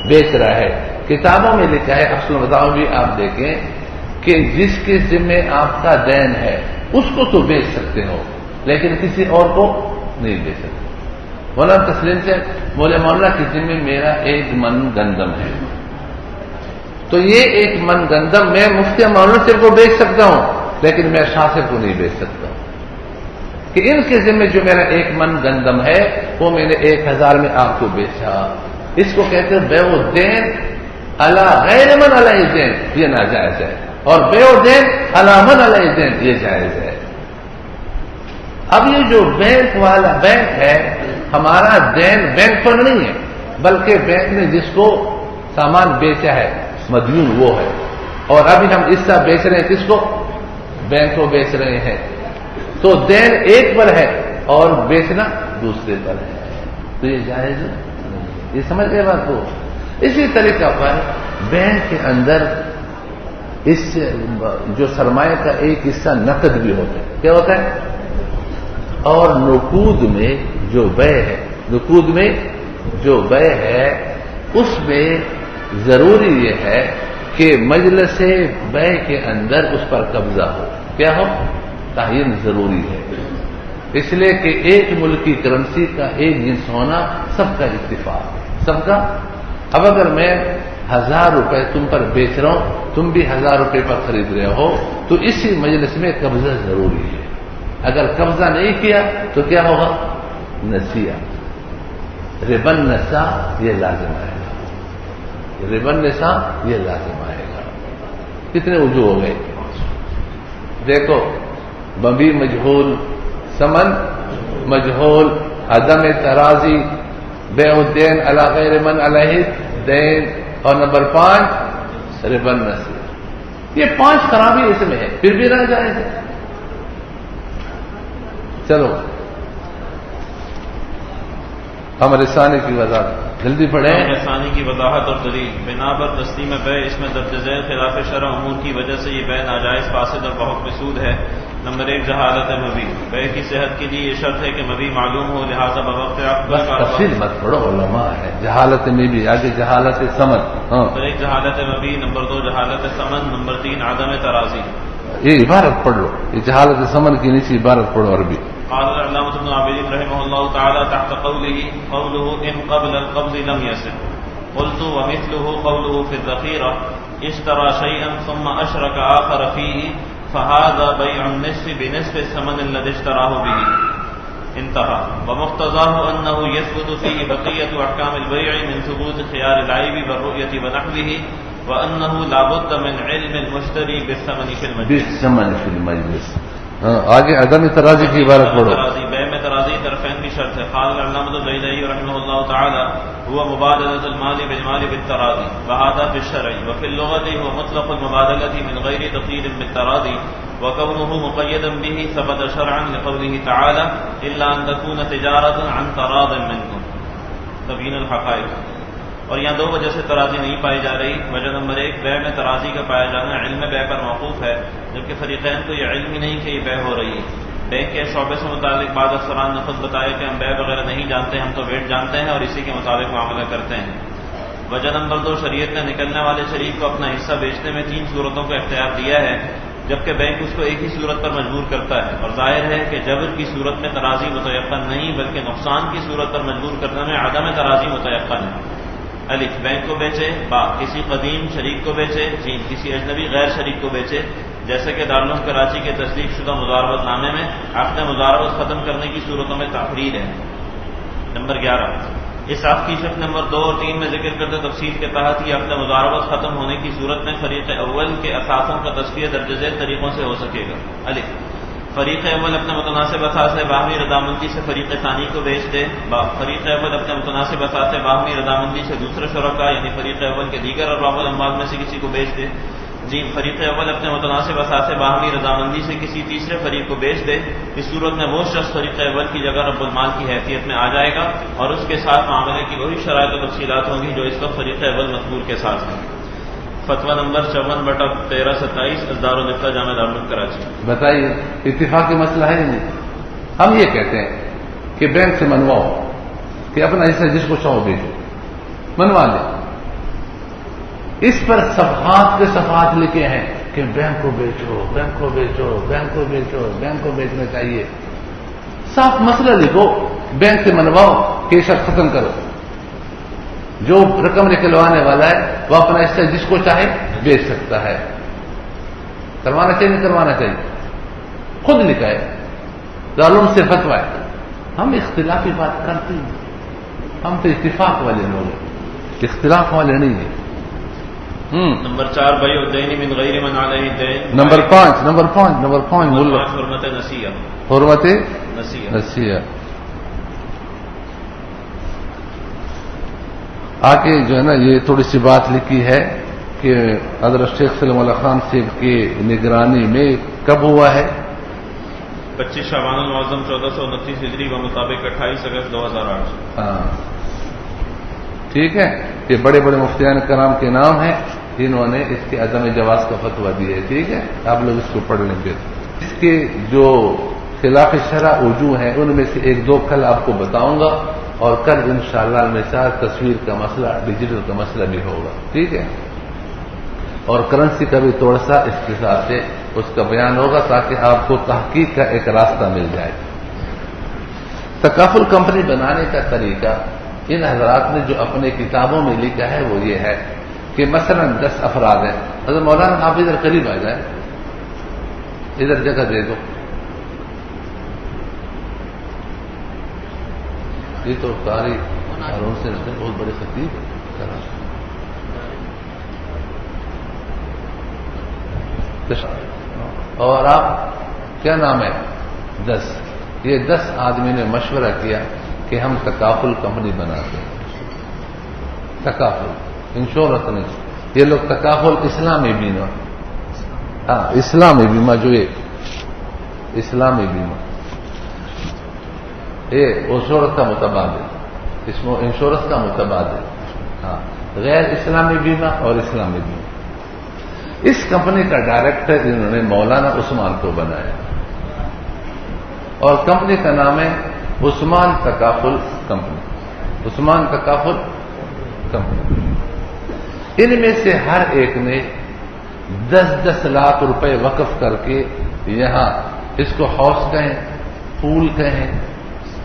بیچ رہا ہے. کتابوں میں لکھا ہے، اصل بتاؤں بھی آپ دیکھیں کہ جس کے ذمے آپ کا دین ہے اس کو تو بیچ سکتے ہو لیکن کسی اور کو نہیں بیچ سکتے. مولانا تسلیم سے بولے مولانا کے ذمے میرا 1 من گندم ہے، تو یہ 1 من گندم میں مفتی مولانا صاحب کو بیچ سکتا ہوں لیکن میں شاہ صاحب کو نہیں بیچ سکتا ہوں کہ ان کے ذمے جو میرا 1 من گندم ہے وہ میں نے 1000 میں آپ کو بیچا. اس کو کہتے ہیں بیع الدین علی غیر من علیہ دین، یہ ناجائز ہے، اور بیع الدین علی من علیہ دین یہ جائز ہے. اب یہ جو بینک والا بینک ہے، ہمارا دین بینک پر نہیں ہے بلکہ بینک نے جس کو سامان بیچا ہے مدیون وہ ہے، اور ابھی ہم حصہ بیچ رہے ہیں کس کو؟ بینک کو بیچ رہے ہیں. تو دین ایک پر ہے اور بیچنا دوسرے پر ہے، تو یہ جائز ہے. یہ سمجھ گئے بات کو؟ اسی طریقہ پر بینک کے اندر اس جو سرمایہ کا ایک حصہ نقد بھی ہوتا ہے. کیا ہوتا ہے؟ اور نقود میں جو بیع ہے، نقود میں جو بیع ہے اس میں ضروری یہ ہے کہ مجلس بیع کے اندر اس پر قبضہ ہو. کیا ہو؟ تعین ضروری ہے، اس لیے کہ ایک ملک کی کرنسی کا ایک جنس ہونا سب کا اتفاق، سب کا. اب اگر میں 1000 روپے تم پر بیچ رہا ہوں، تم بھی 1000 روپے پر خرید رہے ہو، تو اسی مجلس میں قبضہ ضروری ہے. اگر قبضہ نہیں کیا تو کیا ہوگا؟ نسیہ، ربن نسا یہ لازم آئے گا، ربن نسا یہ لازم آئے گا. کتنے وجوہ ہو گئے دیکھو، مبی مجہول، ثمن مجہول، عدم ترازی، بیع الدین علی غیر من علیہ دین، اور نمبر 5 ربن نسیہ. یہ 5 خرابی اس میں ہے، پھر بھی نہ جائے گا. چلو ہم رسانے کی وضاحت جلدی پڑھیں. رسانی کی وضاحت اور دلیل. بنا پر تسلیم بیع اس میں درج ذیل خلاف شرع امور کی وجہ سے یہ بیع ناجائز، فاسد اور بہت مسود ہے. نمبر 1 جہالت مبی. بیع کی صحت کے لیے یہ شرط ہے کہ مبی معلوم ہو، لہذا بوقت بس تفصیل مت پڑھو، علماء ہے. جہالت میں بھی آگے جہالت سمن. نمبر 1 جہالت مبی، نمبر 2 جہالت سمن، نمبر 3 عدم ترازی. یہ عبارت پڑھ لو، یہ جہالت سمن کی نیچے عبارت پڑھو عربی. قال العلامة ابن عابدين رحمه الله تعالى تحت قوله إن قبل القبض لم يصح. قلت ومثله قوله في الذخيرة اشترى شيئا ثم أشرك آخر فيه فهذا بيع النصف بنصف الثمن الذي اشتراه به. انتهى. ومقتضاه أنه يثبت فيه بقية أحكام البيع من ثبوت خيار العيب والرؤية ونحوه، وأنه لا بد من علم المشتري بالثمن في المجلس. بالثمن في المجلس. آگے عدم ترازی کی عبارت پڑھو. بیع میں ترازی طرفین کی شرط ہے. قال العلامة الزیدی رحمہ اللہ تعالی هو مبادلة المال بالمال بالتراضی، وهذا في الشرع وفي اللغة هو مطلق المبادلة من غير تقييد بالتراضي، وكونه مقيدا به ثبت شرعا لقوله تعالى إلا أن تكون تجارة عن تراض منكم. تبیین الحقائق. اور یہاں 2 وجہ سے ترازی نہیں پائی جا رہی. وجہ نمبر 1 بیع میں ترازی کا پایا جانا علم بیع پر موقوف ہے، جبکہ فریقین کو یہ علم ہی نہیں کہ یہ بیع ہو رہی ہے. بینک کے شعبے سے متعلق بعض افسران نے خود بتایا کہ ہم بیع وغیرہ نہیں جانتے، ہم تو ویٹ جانتے ہیں اور اسی کے مطابق معاملہ کرتے ہیں. وجہ نمبر 2 شریعت نے نکلنے والے شریک کو اپنا حصہ بیچنے میں 3 صورتوں کا اختیار دیا ہے، جبکہ بینک اس کو ایک ہی صورت پر مجبور کرتا ہے. اور ظاہر ہے کہ جبر کی صورت میں ترازی متیقن نہیں بلکہ نقصان کی صورت پر مجبور کرنے میں عدم ترازی متیقن ہے. الف بینک کو بیچے، با کسی قدیم شریک کو بیچے، جیم کسی اجنبی غیر شریک کو بیچے، جیسے کہ دارالعلوم کراچی کے تصدیق شدہ مضاربت نامے میں عقد مضاربت ختم کرنے کی صورتوں میں تحریر ہے. نمبر 11 اس عقد کی شرط نمبر 2 اور 3 میں ذکر کردہ تفصیل کے تحت یہ عقد مضاربت ختم ہونے کی صورت میں فریق اول کے اثاثوں کا تصفیہ درج ذیل طریقوں سے ہو سکے گا. الف فریق اول اپنے متناسب اثاث باہمی رضامندی سے فریق ثانی کو بیچ دے. با فریق اول اپنے متناسب اثاث باہمی رضامندی سے دوسرے شرکا یعنی فریق اول کے دیگر ارباب الاموال میں سے کسی کو بیچ دے. جی، فریق اول اپنے متناسب اثاثے باہمی رضامندی سے کسی تیسرے فریق کو بیچ دے، اس صورت میں وہ شخص فریق اول کی جگہ رب المال کی حیثیت میں آ جائے گا اور اس کے ساتھ معاملے کی وہی شرائط و تفصیلات ہوں گی جو اس وقت فریق اول مذکور کے ساتھ ہیں۔ فتویٰ نمبر 54/1327 اصدار الفتویٰ جامعہ دارالعلوم کراچی۔ بتائیے اتفاق کا مسئلہ ہے یا نہیں؟ ہم یہ کہتے ہیں کہ بینک سے منواؤ کہ اپنا حصہ جس کو چاہو بیچو، منوا لیں۔ اس پر صفحات کے صفحات لکھے ہیں کہ بینک کو بیچو، بینک کو بیچو، بینک کو بیچو، بینک کو بیچنا چاہیے۔ صاف مسئلہ لکھو، بینک سے منواؤ کہ شرط ختم کرو، جو رقم نکلوانے والا ہے وہ اپنا حصہ جس کو چاہے بیچ سکتا ہے۔ کروانا چاہیے نہیں کروانا چاہیے، خود لکھا ہے، دارالعلوم سے فتویٰ ہے۔ ہم اختلافی بات کرتے ہیں، ہم تو اتفاق والے لوگ ہیں، اختلاف والے نہیں ہیں۔ نمبر 4 بیع الدین من غیر من علیہ الدین۔ نمبر 5 بولو، حرمت نسیہ۔ حرمت نسیہ۔ نسیہ۔ آگے جو ہے نا یہ تھوڑی سی بات لکھی ہے کہ حضرت شیخ سلیم اللہ خان صاحب کی نگرانی میں کب ہوا ہے؟ 25 شعبان المعظم 1429 ہجری و مطابق 28 اگست 2008۔ ہاں ٹھیک ہے، یہ بڑے بڑے مفتیان کرام کے نام ہیں، انہوں نے اس کے عدم جواز کا فتویٰ دیا ہے۔ ٹھیک ہے، آپ لوگ اس کو پڑھ لیں گے۔ اس کے جو خلاف شرع وجوہ ہیں ان میں سے ایک دو کل آپ کو بتاؤں گا، اور کل انشاءاللہ المثال تصویر کا مسئلہ، ڈیجیٹل کا مسئلہ بھی ہوگا۔ ٹھیک ہے، اور کرنسی کا بھی تھوڑا سا اس کے حساب سے اس کا بیان ہوگا تاکہ آپ کو تحقیق کا ایک راستہ مل جائے۔ تکافل کمپنی بنانے کا طریقہ ان حضرات نے جو اپنے کتابوں میں لکھا ہے وہ یہ ہے کہ مثلا 10 افراد ہیں۔ حضرت مولانا آپ ادھر قریب آ جائیں، ادھر جگہ دے دو۔ یہ تو قاری ہارون سے بہت بڑے خطیب ہیں۔ اور آپ کیا نام ہے؟ 10۔ یہ 10 آدمی نے مشورہ کیا کہ ہم تکافل کمپنی بناتے ہیں۔ تکافل انشورنس نہیں، یہ لوگ تکافل اسلامی بیمہ، ہاں اسلامی بیمہ، جو یہ اسلامی بیمہ یہ انشورنس کا متبادل، اس میں انشورنس کا متبادل، ہاں غیر اسلامی بیمہ اور اسلامی بیمہ۔ اس کمپنی کا ڈائریکٹر انہوں نے مولانا عثمان کو بنایا، اور کمپنی کا نام ہے عثمان تکافل کمپنی۔ عثمان تکافل کمپنی۔ ان میں سے ہر ایک نے 10-10 لاکھ روپے وقف کر کے یہاں اس کو ہاؤس کہیں، پول کہیں،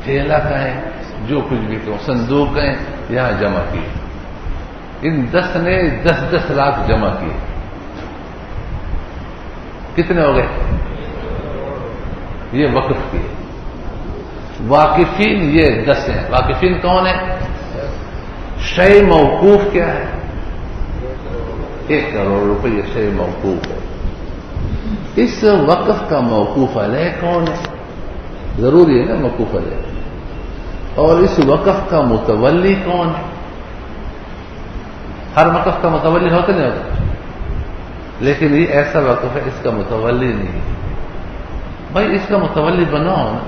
ٹھیلا کہیں، جو کچھ بھی کہو، صندوق کہیں، یہاں جمع کیے۔ ان 10 نے 10-10 لاکھ جمع کیے۔ کتنے ہو گئے؟ یہ وقف کیے۔ واقفین یہ 10 ہیں۔ واقفین کون ہیں؟ شے موقوف کیا ہے؟ 1 کروڑ روپے یہ شے موقوف ہے۔ اس وقف کا موقوف علیہ کون ہے؟ ضروری ہے نا موقوف علیہ۔ اور اس وقف کا متولی کون ہے؟ ہر وقف کا متولی ہوتا نہیں ہوتا، لیکن یہ ایسا وقف ہے اس کا متولی نہیں ہے۔ بھائی اس کا متولی بناؤ نا،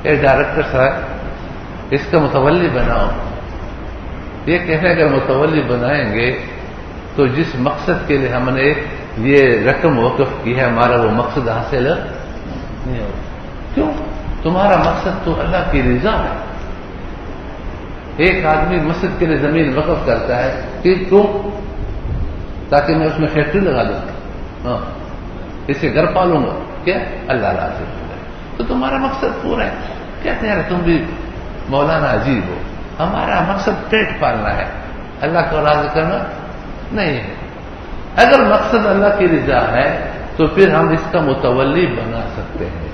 اے ڈائریکٹر صاحب اس کا متولی بناؤ۔ یہ کہنے اگر متولی بنائیں گے تو جس مقصد کے لیے ہم نے یہ رقم وقف کی ہے ہمارا وہ مقصد حاصل نہیں ہوگا۔ کیوں؟ تمہارا مقصد تو اللہ کی رضا ہے۔ ایک آدمی مسجد کے لیے زمین وقف کرتا ہے کہ کیوں؟ تاکہ میں اس میں فیکٹری لگا دوں، ہاں اسے گھر پالوں گا، کیا اللہ راضی ہو جائے تو تمہارا مقصد پورا ہے۔ کہتے ہیں تم بھی مولانا عجیب ہو، ہمارا مقصد پیٹ پالنا ہے، اللہ کو راضی کرنا نہیں ہے۔ اگر مقصد اللہ کی رضا ہے تو پھر ہم اس کا متولی بنا سکتے ہیں۔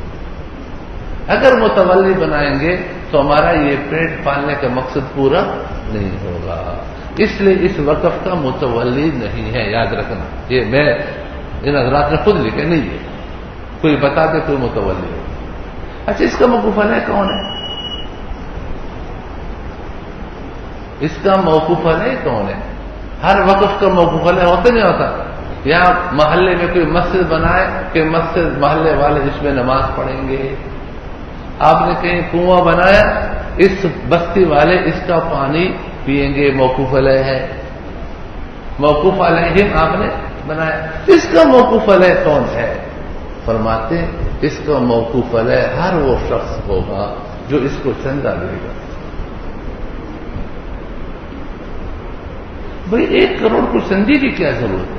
اگر متولی بنائیں گے تو ہمارا یہ پیٹ پالنے کا مقصد پورا نہیں ہوگا۔ اس لیے اس وقف کا متولی نہیں ہے، یاد رکھنا۔ یہ میں ان حضرات نے خود لکھے نہیں ہے، کوئی بتا دے کوئی متولی ہو۔ اچھا اس کا موقوف علیہ کون ہے؟ اس کا موقوف علیہ کون ہے؟ ہر وقف کا موقوف علیہ ہوتا نہیں ہوتا؟ یہاں محلے میں کوئی مسجد بنائے کہ مسجد محلے والے اس میں نماز پڑھیں گے. آپ نے کہیں کنواں بنایا، اس بستی والے اس کا پانی پیئیں گے، موقوف علیہ ہے. موقوف علیہ آپ نے بنایا. اس کا موقوف علیہ کون ہے؟ فرماتے ہیں اس کا موقوف علیہ ہر وہ شخص ہوگا جو اس کو چندہ دے گا. بھئی 1 کروڑ کو چندے کی کیا ضرورت ہے؟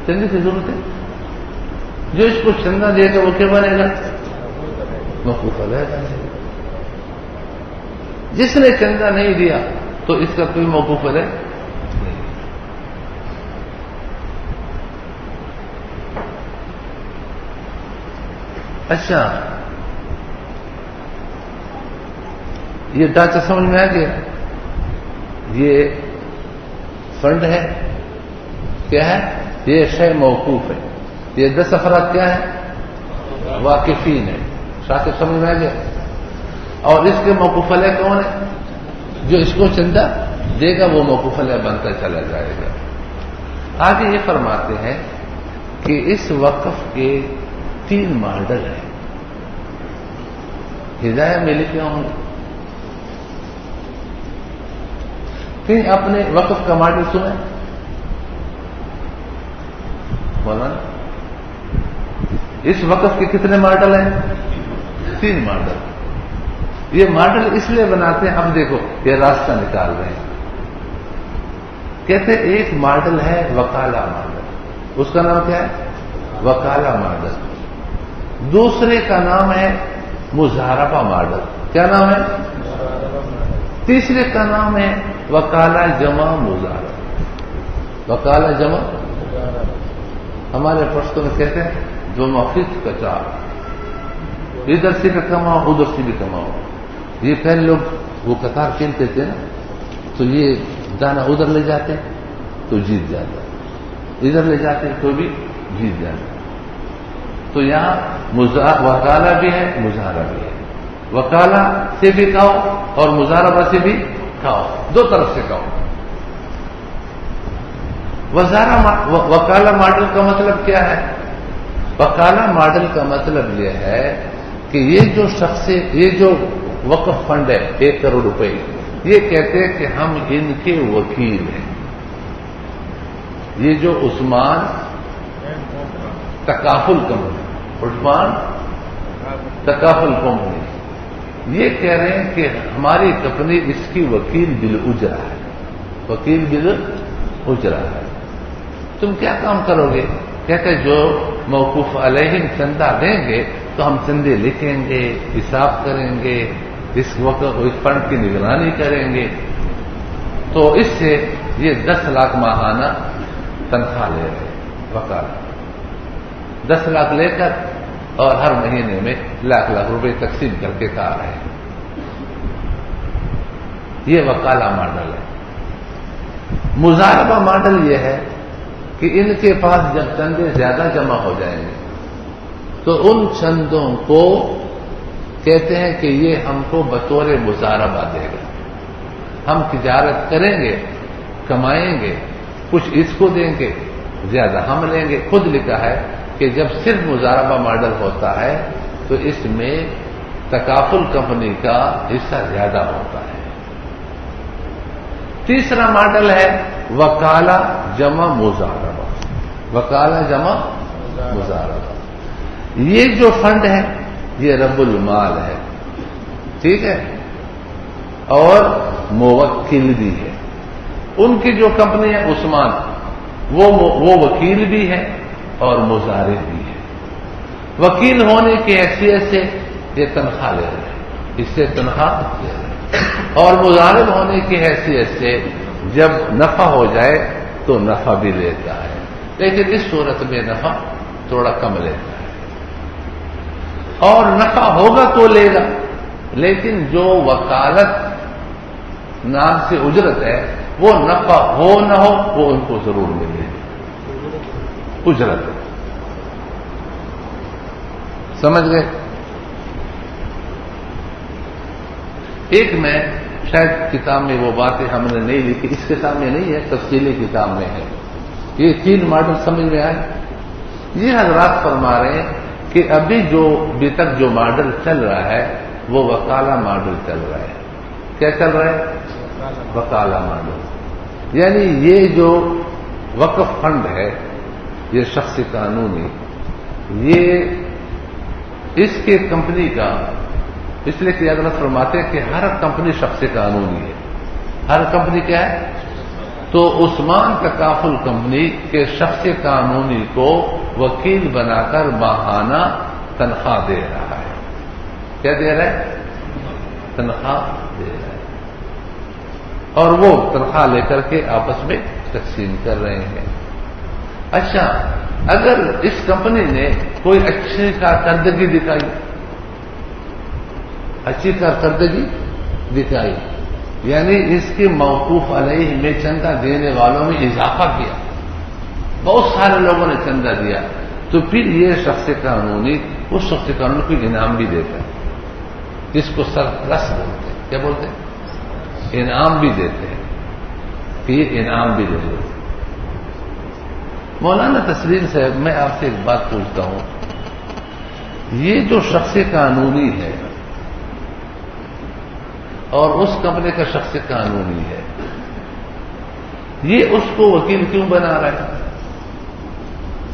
چندے کی ضرورت ہے؟ جو اس کو چندہ دے گا وہ کیا بنے گا؟ موقوف علیہ بنے گا. جس نے چندہ نہیں دیا تو اس کا کوئی موقوف علیہ نہیں. اچھا، یہ ڈھانچہ سمجھ میں آ گیا. یہ فنڈ ہے، کیا ہے؟ یہ شے موقوف ہے. یہ 10 افراد کیا ہے؟ واقفین ہے. شاکر سمجھ میں آ گیا. اور اس کے موقوف علیہ کون ہے؟ جو اس کو چندہ دے گا وہ موقوف علیہ بنتا چلا جائے گا. آگے یہ فرماتے ہیں کہ اس وقف کے 3 ماڈل ہیں. ہدایہ میں لکھے ہوں گے. کہیں اپنے وقف کا ماڈل سنیں مولانا؟ اس وقف کے کتنے ماڈل ہیں؟ 3 ماڈل. یہ ماڈل اس لیے بناتے ہیں، اب دیکھو یہ راستہ نکال رہے ہیں. کہتے ہیں ایک ماڈل ہے وکالہ ماڈل. اس کا نام کیا ہے؟ وکالہ ماڈل. دوسرے کا نام ہے مزاربہ ماڈل. کیا نام ہے؟ تیسرے کا نام ہے وکالہ جمع مزاربہ. وکالہ جمع ہمارے پشتوں میں کہتے ہیں جو مفید کا چار، ادھر سے بھی کماؤ ادھر سے بھی کماؤ. یہ پہلے لوگ وہ قطار کھیلتے تھے نا، تو یہ دانا ادھر لے جاتے تو جیت جاتا، ادھر لے جاتے تو بھی جیت جاتا. تو یہاں وکالہ بھی ہے، مزاربہ بھی ہے. وکالہ سے بھی کھاؤ اور مزاربہ سے بھی کھاؤ، 2 طرف سے کھاؤ. وکالہ ماڈل کا مطلب کیا ہے؟ وکالہ ماڈل کا مطلب یہ ہے کہ یہ جو شخص، یہ جو وقف فنڈ ہے 1 کروڑ روپے، یہ کہتے ہیں کہ ہم ان کے وکیل ہیں. یہ جو عثمان تکافل کمپنی، عثمان تکافل کمپنی، یہ کہہ رہے ہیں کہ ہماری کمپنی اس کی وکیل بالاجرہ ہے. وکیل بالاجرہ ہے. تم کیا کام کرو گے؟ کہتے جو موقوف علیہم چندہ دیں گے تو ہم چندے لکھیں گے، حساب کریں گے، اس وقت اس فنڈ کی نگرانی کریں گے. تو اس سے یہ 10 لاکھ ماہانہ تنخواہ لے رہے ہیں وکالہ. 10 لاکھ لے کر اور ہر مہینے میں لاکھ روپے تقسیم کر کے کھا رہے ہیں. یہ وکالہ ماڈل ہے. مزاربہ ماڈل یہ ہے کہ ان کے پاس جب چندے زیادہ جمع ہو جائیں گے تو ان چندوں کو کہتے ہیں کہ یہ ہم کو بطور مزاربہ دے گا. ہم تجارت کریں گے، کمائیں گے، کچھ اس کو دیں گے، زیادہ ہم لیں گے. خود لکھا ہے کہ جب صرف مزاربہ ماڈل ہوتا ہے تو اس میں تکافل کمپنی کا حصہ زیادہ ہوتا ہے. تیسرا ماڈل ہے وکالہ جمع مزاربہ. وکالہ جمع مزاربہ. یہ جو فنڈ ہے یہ رب المال ہے، ٹھیک ہے، اور موکل بھی ہے. ان کی جو کمپنی ہے عثمان، وہ وکیل بھی ہے اور مزارب بھی ہے. وکیل ہونے کی حیثیت سے یہ تنخواہ لے رہے ہیں، اس سے تنخواہ لے رہے ہیں. اور مزارب ہونے کی حیثیت سے جب نفع ہو جائے تو نفع بھی لیتا ہے، لیکن اس صورت میں نفع تھوڑا کم لیتا ہے. اور نفع ہوگا تو لے گا، لیکن جو وکالت نام سے اجرت ہے وہ نفع ہو نہ ہو وہ ان کو ضرور ملے گی. اجرت ہے، سمجھ گئے؟ ایک میں شاید کتاب میں وہ باتیں ہم نے نہیں لکھی، اس کے سامنے نہیں ہے، تفصیلی کتاب میں ہے۔ یہ 3 ماڈل سمجھ میں آئے۔ یہ حضرات فرما رہے ہیں کہ ابھی تک جو ماڈل چل رہا ہے وہ وکالہ ماڈل چل رہا ہے۔ کیا چل رہا ہے؟ وکالہ ماڈل، یعنی یہ جو وقف فنڈ ہے، یہ شخص قانونی، یہ اس کے کمپنی کا، اس لیے کہ حضرت فرماتے ہیں کہ ہر کمپنی شخص قانونی ہے۔ ہر کمپنی کیا ہے؟ تو عثمان تکافل کمپنی کے شخص قانونی کو وکیل بنا کر ماہانہ تنخواہ دے رہا ہے۔ کیا دے رہا ہے؟ تنخواہ دے رہا ہے، اور وہ تنخواہ لے کر کے آپس میں تقسیم کر رہے ہیں۔ اچھا، اگر اس کمپنی نے کوئی اچھی کارکردگی دکھائی، اچھی کارکردگی دکھائی، یعنی اس کے موقوف علیہ میں چندہ دینے والوں میں اضافہ کیا، بہت سارے لوگوں نے چندہ دیا، تو پھر یہ شخص قانونی اس شخص قانونی کو انعام بھی دیتا ہے، جس کو سرپلس بولتے ہیں۔ کیا بولتے ہیں؟ انعام بھی دیتے ہیں، پھر انعام بھی دیتے ہیں۔ مولانا تسلیم صاحب، میں آپ سے ایک بات پوچھتا ہوں، یہ جو شخص قانونی ہے اور اس کمپنی کا شخص قانونی ہے، یہ اس کو وکیل کیوں بنا رہا ہے؟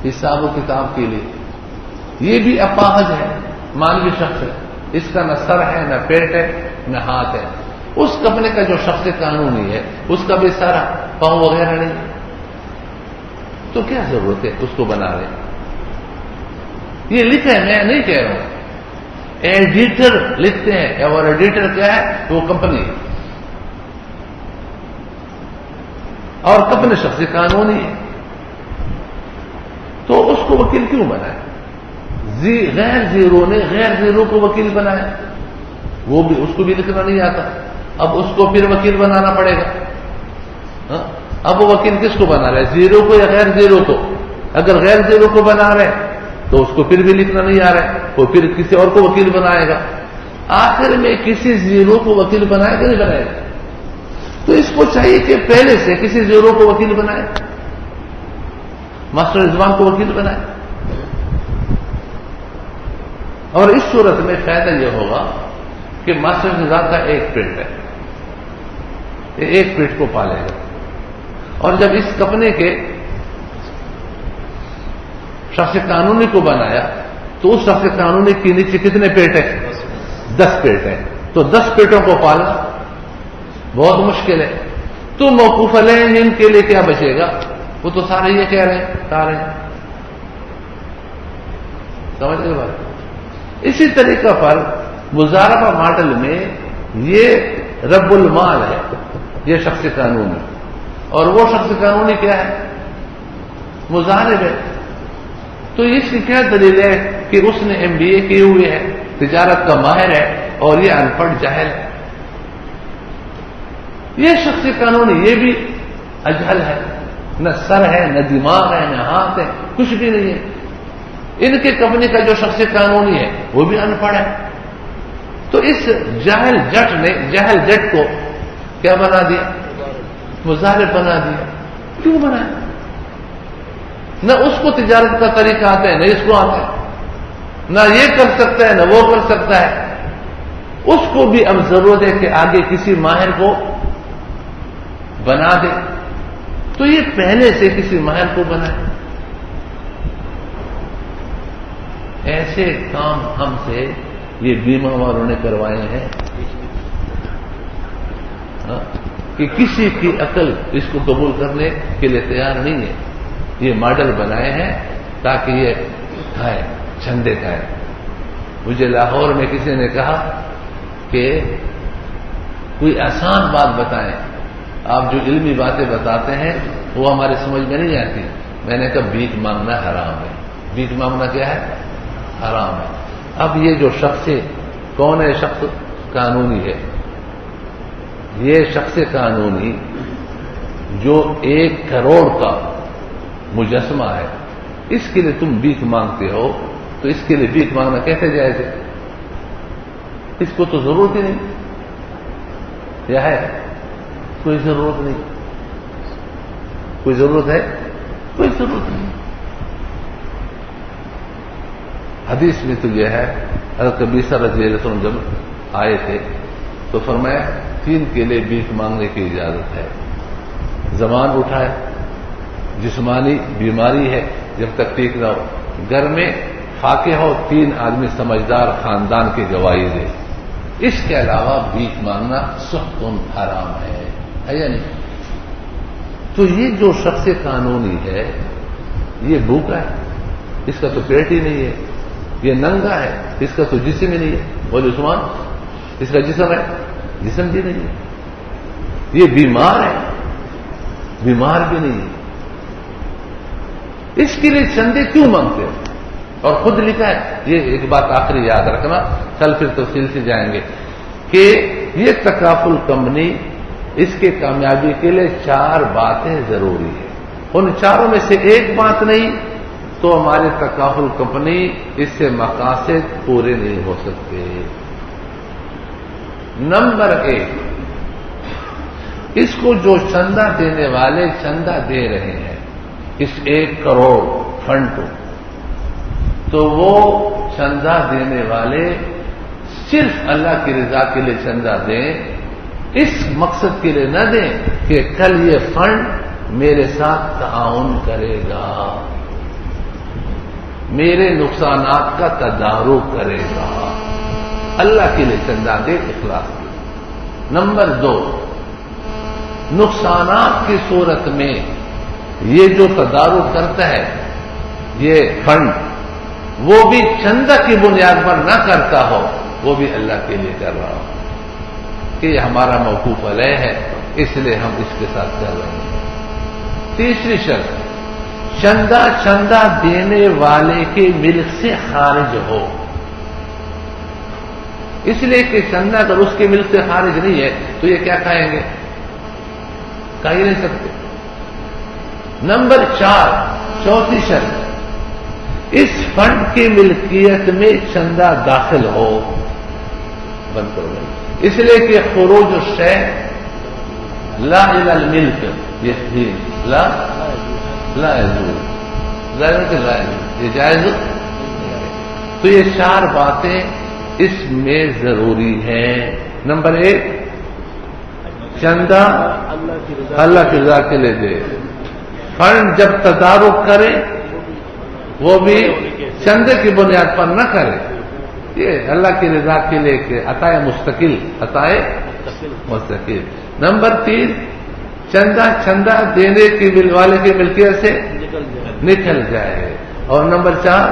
حساب و کتاب کے لیے۔ یہ بھی اپاہج ہے، مانوی شخص ہے، اس کا نہ سر ہے، نہ پیٹ ہے، نہ ہاتھ ہے۔ اس کمپنی کا جو شخص قانونی ہے اس کا بھی سر، پاؤں وغیرہ نہیں، تو کیا ضرورت ہے اس کو بنا رہے؟ یہ لکھا ہے، میں نہیں کہہ رہا ہوں، ایڈیٹر لکھتے ہیں، اور ایڈیٹر کیا ہے؟ وہ کمپنی ہے، اور کمپنی شخص قانونی ہے، تو اس کو وکیل کیوں بنائے؟ غیر زیرو نے غیر زیرو کو وکیل بنایا، وہ بھی اس کو بھی لکھنا نہیں آتا، اب اس کو پھر وکیل بنانا پڑے گا۔ اب وہ وکیل کس کو بنا رہے؟ زیرو کو یا غیر زیرو کو؟ اگر غیر زیرو کو بنا رہے تو اس کو پھر بھی لکھنا نہیں آ رہا ہے، وہ پھر کسی اور کو وکیل بنائے گا، آخر میں کسی زیرو کو وکیل بنائے گا نہیں بنائے گا؟ تو اس کو چاہیے کہ پہلے سے کسی زیرو کو وکیل بنائے، ماسٹر رضوان کو وکیل بنائے، اور اس صورت میں فائدہ یہ ہوگا کہ ماسٹر رضوان کا ایک پیٹ ہے، ایک پیٹ کو پالے گا، اور جب اس کمپنی کے شخص قانونی کو بنایا تو اس شخص قانونی کے نیچے کتنے پیٹ ہیں؟ 10 پیٹ ہیں، تو 10 پیٹوں کو پالنا بہت مشکل ہے، تو موقوف علیہ ان کے لیے کیا بچے گا؟ وہ تو سارے یہ کہہ رہے ہیں، سارے سمجھ گئے بات؟ اسی طریقہ پر مضاربہ ماڈل میں یہ رب المال ہے، یہ شخص قانونی، اور وہ شخص قانونی کیا ہے؟ مضارب ہے۔ تو اس کی کیا دلیل ہے کہ اس نے MBA کیے ہوئے ہے، تجارت کا ماہر ہے، اور یہ ان پڑھ جاہل ہے؟ یہ شخص قانونی یہ بھی اجہل ہے، نہ سر ہے، نہ دماغ ہے، نہ ہاتھ ہے، کچھ بھی نہیں ہے۔ ان کے کمپنی کا جو شخص قانونی ہے وہ بھی ان پڑھ ہے، تو اس جاہل جٹ نے جاہل جٹ کو کیا بنا دیا؟ مضارب بنا دیا۔ کیوں بنایا؟ نہ اس کو تجارت کا طریقہ آتا ہے، نہ اس کو آتا ہے، نہ یہ کر سکتا ہے، نہ وہ کر سکتا ہے، اس کو بھی اب ضرورت ہے کہ آگے کسی ماہر کو بنا دے، تو یہ پہلے سے کسی ماہر کو بنائے۔ ایسے کام ہم سے یہ بیمہ والوں نے کروائے ہیں کہ کسی کی عقل اس کو قبول کرنے کے لیے تیار نہیں ہے۔ یہ ماڈل بنائے ہیں تاکہ یہ کھائے، چھندے کھائے۔ مجھے لاہور میں کسی نے کہا کہ کوئی آسان بات بتائیں، آپ جو علمی باتیں بتاتے ہیں وہ ہمارے سمجھ میں نہیں آتی۔ میں نے کہا بھیک مانگنا حرام ہے۔ بھیک مانگنا کیا ہے؟ حرام ہے۔ اب یہ جو شخص کون ہے؟ شخص قانونی ہے۔ یہ شخص قانونی جو 1 کروڑ کا مجسمہ ہے، اس کے لیے تم بھیک مانگتے ہو، تو اس کے لیے بھیک مانگنا کیسے جائز ہے؟ اس کو تو ضرورت ہی نہیں۔ یا ہے؟ کوئی ضرورت نہیں. کوئی ضرورت ہے؟ کوئی ضرورت نہیں. حدیث میں تو یہ ہے، حضرت قبیصہ رضی اللہ عنہ جب آئے تھے تو فرمایا 3 کیلے بھیک مانگنے کی اجازت ہے. زبان اٹھائے، جسمانی بیماری ہے جب تک ٹھیک نہ ہو، گھر میں فاقے ہو، 3 آدمی سمجھدار خاندان کی گواہی دے. اس کے علاوہ بھیک مانگنا سخت حرام ہے یا نہیں؟ تو یہ جو شخص قانونی ہے یہ بھوکا ہے، اس کا تو پیٹ ہی نہیں ہے. یہ ننگا ہے، اس کا تو جسم ہی نہیں ہے. بولے عثمان، اس کا جسم ہے؟ جسم بھی نہیں ہے. یہ بیمار ہے، بیمار بھی نہیں ہے. اس کے لیے چندے کیوں مانگتے ہیں؟ اور خود لکھا ہے. یہ ایک بات آخری یاد رکھنا، کل پھر تفصیل سے جائیں گے کہ یہ تکافل کمپنی، اس کے کامیابی کے لیے 4 باتیں ضروری ہیں. ان 4 میں سے ایک بات نہیں تو ہماری تکافل کمپنی اس سے مقاصد پورے نہیں ہو سکتے. نمبر 1، اس کو جو چندہ دینے والے چندہ دے رہے ہیں اس 1 کروڑ فنڈ کو، تو وہ چندہ دینے والے صرف اللہ کی رضا کے لیے چندہ دیں، اس مقصد کے لیے نہ دیں کہ کل یہ فنڈ میرے ساتھ تعاون کرے گا، میرے نقصانات کا تدارک کرے گا. اللہ کے لیے چندہ دے، اخلاص کے. نمبر 2، نقصانات کی صورت میں یہ جو تدارک کرتا ہے یہ فنڈ، وہ بھی چندہ کی بنیاد پر نہ کرتا ہو، وہ بھی اللہ کے لیے کر رہا ہو کہ یہ ہمارا موقوف علیہ ہے، اس لیے ہم اس کے ساتھ کر رہے ہیں. تیسری شرط، چندہ دینے والے کے ملک سے خارج ہو. اس لیے کہ چندہ اگر اس کے ملک سے خارج نہیں ہے تو یہ کیا کھائیں گے؟ کھا ہی نہیں سکتے. نمبر 4، چوتھی شرط، اس فنڈ کی ملکیت میں چندہ داخل ہو. بند کرو گے، اس لیے کہ خروج الشیء لا الى الملک، یہ لا يجوز، یہ جائز نہیں. تو یہ 4 باتیں اس میں ضروری ہیں. نمبر 1، چندہ اللہ کی رضا کے لیے دے. فنڈ جب تدارک کرے وہ بھی چندے کی بنیاد پر نہ کرے، یہ اللہ کی رضا کے لیے کہ عطائے مستقل، عطائے مستقل. نمبر 3، چندہ دینے کی والے کی ملکیت سے نکل جائے. اور نمبر 4،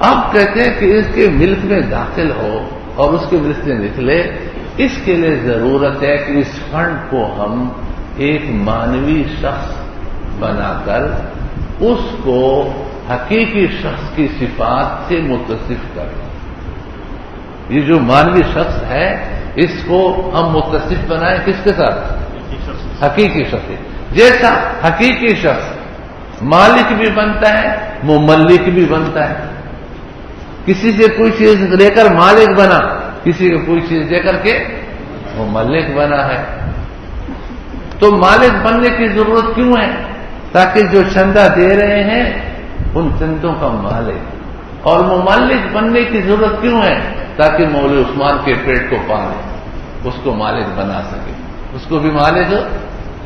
آپ کہتے ہیں کہ اس کے ملک میں داخل ہو اور اس کے ملک سے نکلے، اس کے لیے ضرورت ہے کہ اس فنڈ کو ہم ایک مانوی شخص بنا کر اس کو حقیقی شخص کی صفات سے متصف کریں. یہ جو مانوی شخص ہے اس کو ہم متصف بنائیں کس کے ساتھ؟ حقیقی شخص. جیسا حقیقی شخص مالک بھی بنتا ہے، مملک بھی بنتا ہے. کسی سے کوئی چیز لے کر مالک بنا، کسی کو کوئی چیز دے کر کے مملک بنا ہے. تو مالک بننے کی ضرورت کیوں ہے؟ تاکہ جو چندہ دے رہے ہیں ان چندوں کا مالک. اور مملک بننے کی ضرورت کیوں ہے؟ تاکہ مولوی عثمان کے پیٹ کو پالے، اس کو مالک بنا سکے، اس کو بھی مالک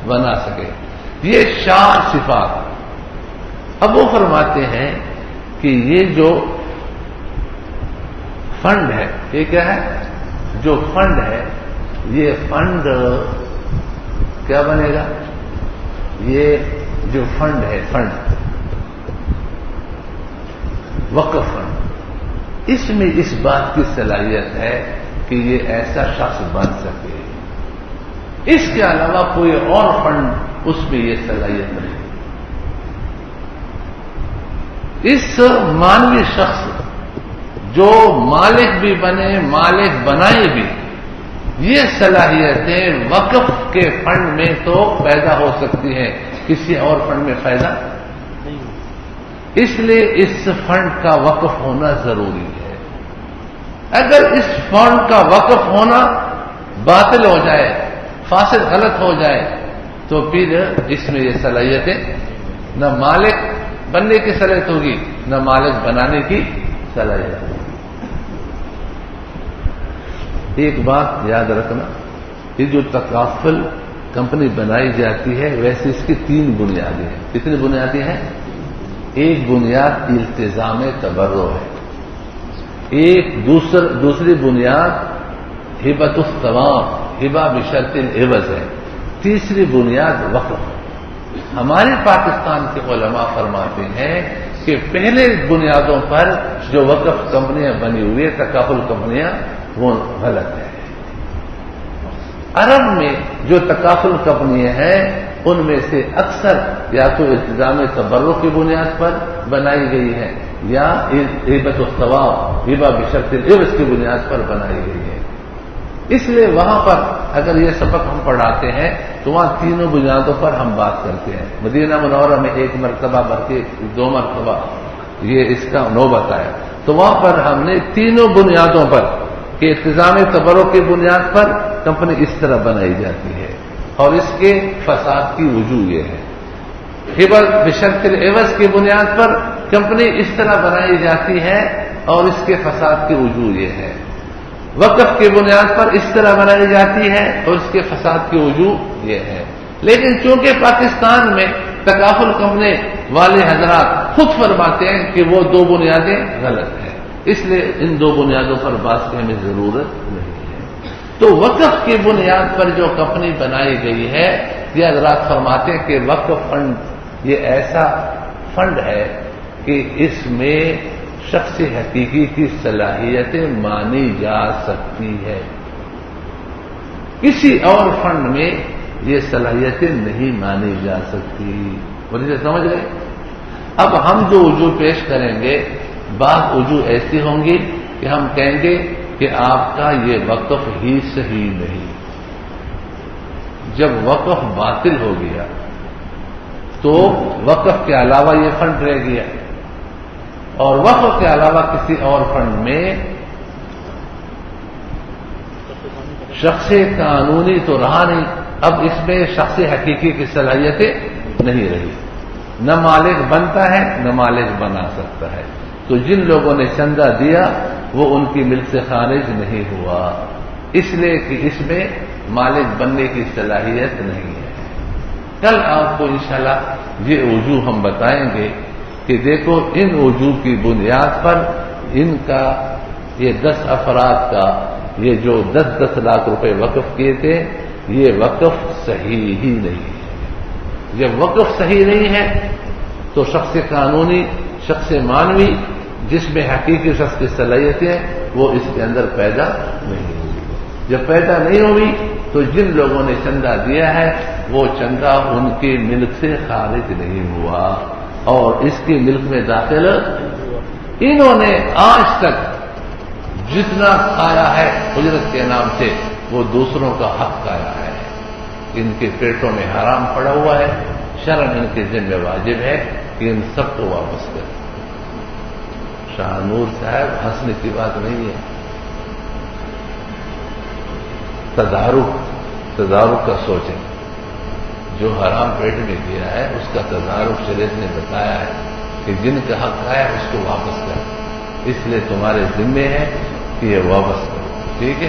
بنا سکے. یہ 4 صفات. اب وہ فرماتے ہیں کہ یہ جو فنڈ ہے، یہ کیا ہے؟ جو فنڈ ہے یہ فنڈ کیا بنے گا؟ یہ جو فنڈ ہے، فنڈ وقف فنڈ، اس میں اس بات کی صلاحیت ہے کہ یہ ایسا شخص بن سکے. اس کے علاوہ کوئی اور فنڈ اس میں یہ صلاحیت نہیں. اس مانوی شخص جو مالک بھی بنے، مالک بنائے بھی، یہ صلاحیتیں وقف کے فنڈ میں تو پیدا ہو سکتی ہیں، کسی اور فنڈ میں پیدا نہیں. اس لیے اس فنڈ کا وقف ہونا ضروری ہے. اگر اس فنڈ کا وقف ہونا باطل ہو جائے، فاسد غلط ہو جائے، تو پھر اس میں یہ صلاحیتیں نہ مالک بننے کی صلاحیت ہوگی نہ مالک بنانے کی صلاحیت ہوگی۔ ایک بات یاد رکھنا، یہ جو تکافل کمپنی بنائی جاتی ہے ویسے اس کی 3 بنیادیں ہیں۔ کتنی بنیادیں ہیں؟ ایک بنیاد التزام تبرع ہے، ایک دوسری بنیاد ہبۃ الثواب، ہبہ بشرط العوض ہے، تیسری بنیاد وقف۔ ہمارے پاکستان کے علماء فرماتے ہیں کہ پہلے بنیادوں پر جو وقف کمپنیاں بنی ہوئی ہیں، تکافل کمپنیاں، وہ غلط ہے۔ عرب میں جو تکافل کمپنیاں ہیں ان میں سے اکثر یا تو التزام تبرع کی بنیاد پر بنائی گئی ہے یا ہبۃ الثواب، ہبہ بشرط العوض کی بنیاد پر بنائی گئی ہے۔ اس لیے وہاں پر اگر یہ سبق ہم پڑھاتے ہیں تو وہاں 3 بنیادوں پر ہم بات کرتے ہیں۔ مدینہ منورہ میں 1 مرتبہ بلکہ 2 مرتبہ یہ اس کا نوبت آیا، تو وہاں پر ہم نے 3 بنیادوں پر کہ التزام تبرع کی بنیاد پر کمپنی اس طرح بنائی جاتی ہے اور اس کے فساد کی وجوہ یہ ہے، ہبہ بشرط العوض کی بنیاد پر کمپنی اس طرح بنائی جاتی ہے اور اس کے فساد کی وجوہ یہ ہے، وقف کی بنیاد پر اس طرح بنائی جاتی ہے اور اس کے فساد کی وجوہ یہ ہے۔ لیکن چونکہ پاکستان میں تکافل کمپنی والے حضرات خود فرماتے ہیں کہ وہ 2 بنیادیں غلط ہیں، اس لیے ان 2 بنیادوں پر بات کی ہمیں ضرورت نہیں ہے۔ تو وقف کی بنیاد پر جو کمپنی بنائی گئی ہے، یہ حضرات فرماتے ہیں کہ وقف فنڈ یہ ایسا فنڈ ہے کہ اس میں شخص حقیقی کی صلاحیتیں مانی جا سکتی ہے، کسی اور فنڈ میں یہ صلاحیتیں نہیں مانی جا سکتی۔ مجھے سمجھ گئے؟ اب ہم جو وجوہ پیش کریں گے، بعض وجوہ ایسی ہوں گی کہ ہم کہیں گے کہ آپ کا یہ وقف ہی صحیح نہیں۔ جب وقف باطل ہو گیا تو وقف کے علاوہ یہ فنڈ رہ گیا اور وقف کے علاوہ کسی اور فنڈ میں شخص قانونی تو رہا نہیں، اب اس میں شخص حقیقی کی صلاحیتیں نہیں رہی، نہ مالک بنتا ہے نہ مالک بنا سکتا ہے۔ تو جن لوگوں نے چندہ دیا وہ ان کی ملک سے خارج نہیں ہوا، اس لیے کہ اس میں مالک بننے کی صلاحیت نہیں ہے۔ کل آپ کو انشاءاللہ یہ وجوہ ہم بتائیں گے کہ دیکھو ان وجوہ کی بنیاد پر ان کا یہ 10 افراد کا یہ جو 10 لاکھ روپے وقف کیے تھے، یہ وقف صحیح ہی نہیں ہے۔ جب وقف صحیح نہیں ہے تو شخص قانونی، شخص مانوی جس میں حقیقی شخص کی صلاحیتیں ہیں وہ اس کے اندر پیدا نہیں ہوئی۔ جب پیدا نہیں ہوئی تو جن لوگوں نے چندہ دیا ہے وہ چندہ ان کی ملک سے خارج نہیں ہوا اور اس کی ملک میں داخل انہوں نے آج تک جتنا کھایا ہے اجرت کے نام سے وہ دوسروں کا حق کھایا ہے، ان کے پیٹوں میں حرام پڑا ہوا ہے، شرعاً ان کے ذمہ واجب ہے کہ ان سب کو واپس کریں۔ شاہ نور صاحب ہنسنے کی بات نہیں ہے، تدارک کا سوچیں، جو حرام پیٹ میں دیا ہے اس کا تدارک شریعت نے بتایا ہے کہ جن کا حق ہے اس کو واپس کریں، اس لیے تمہارے ذمے ہے کہ یہ واپس کرو، ٹھیک ہے؟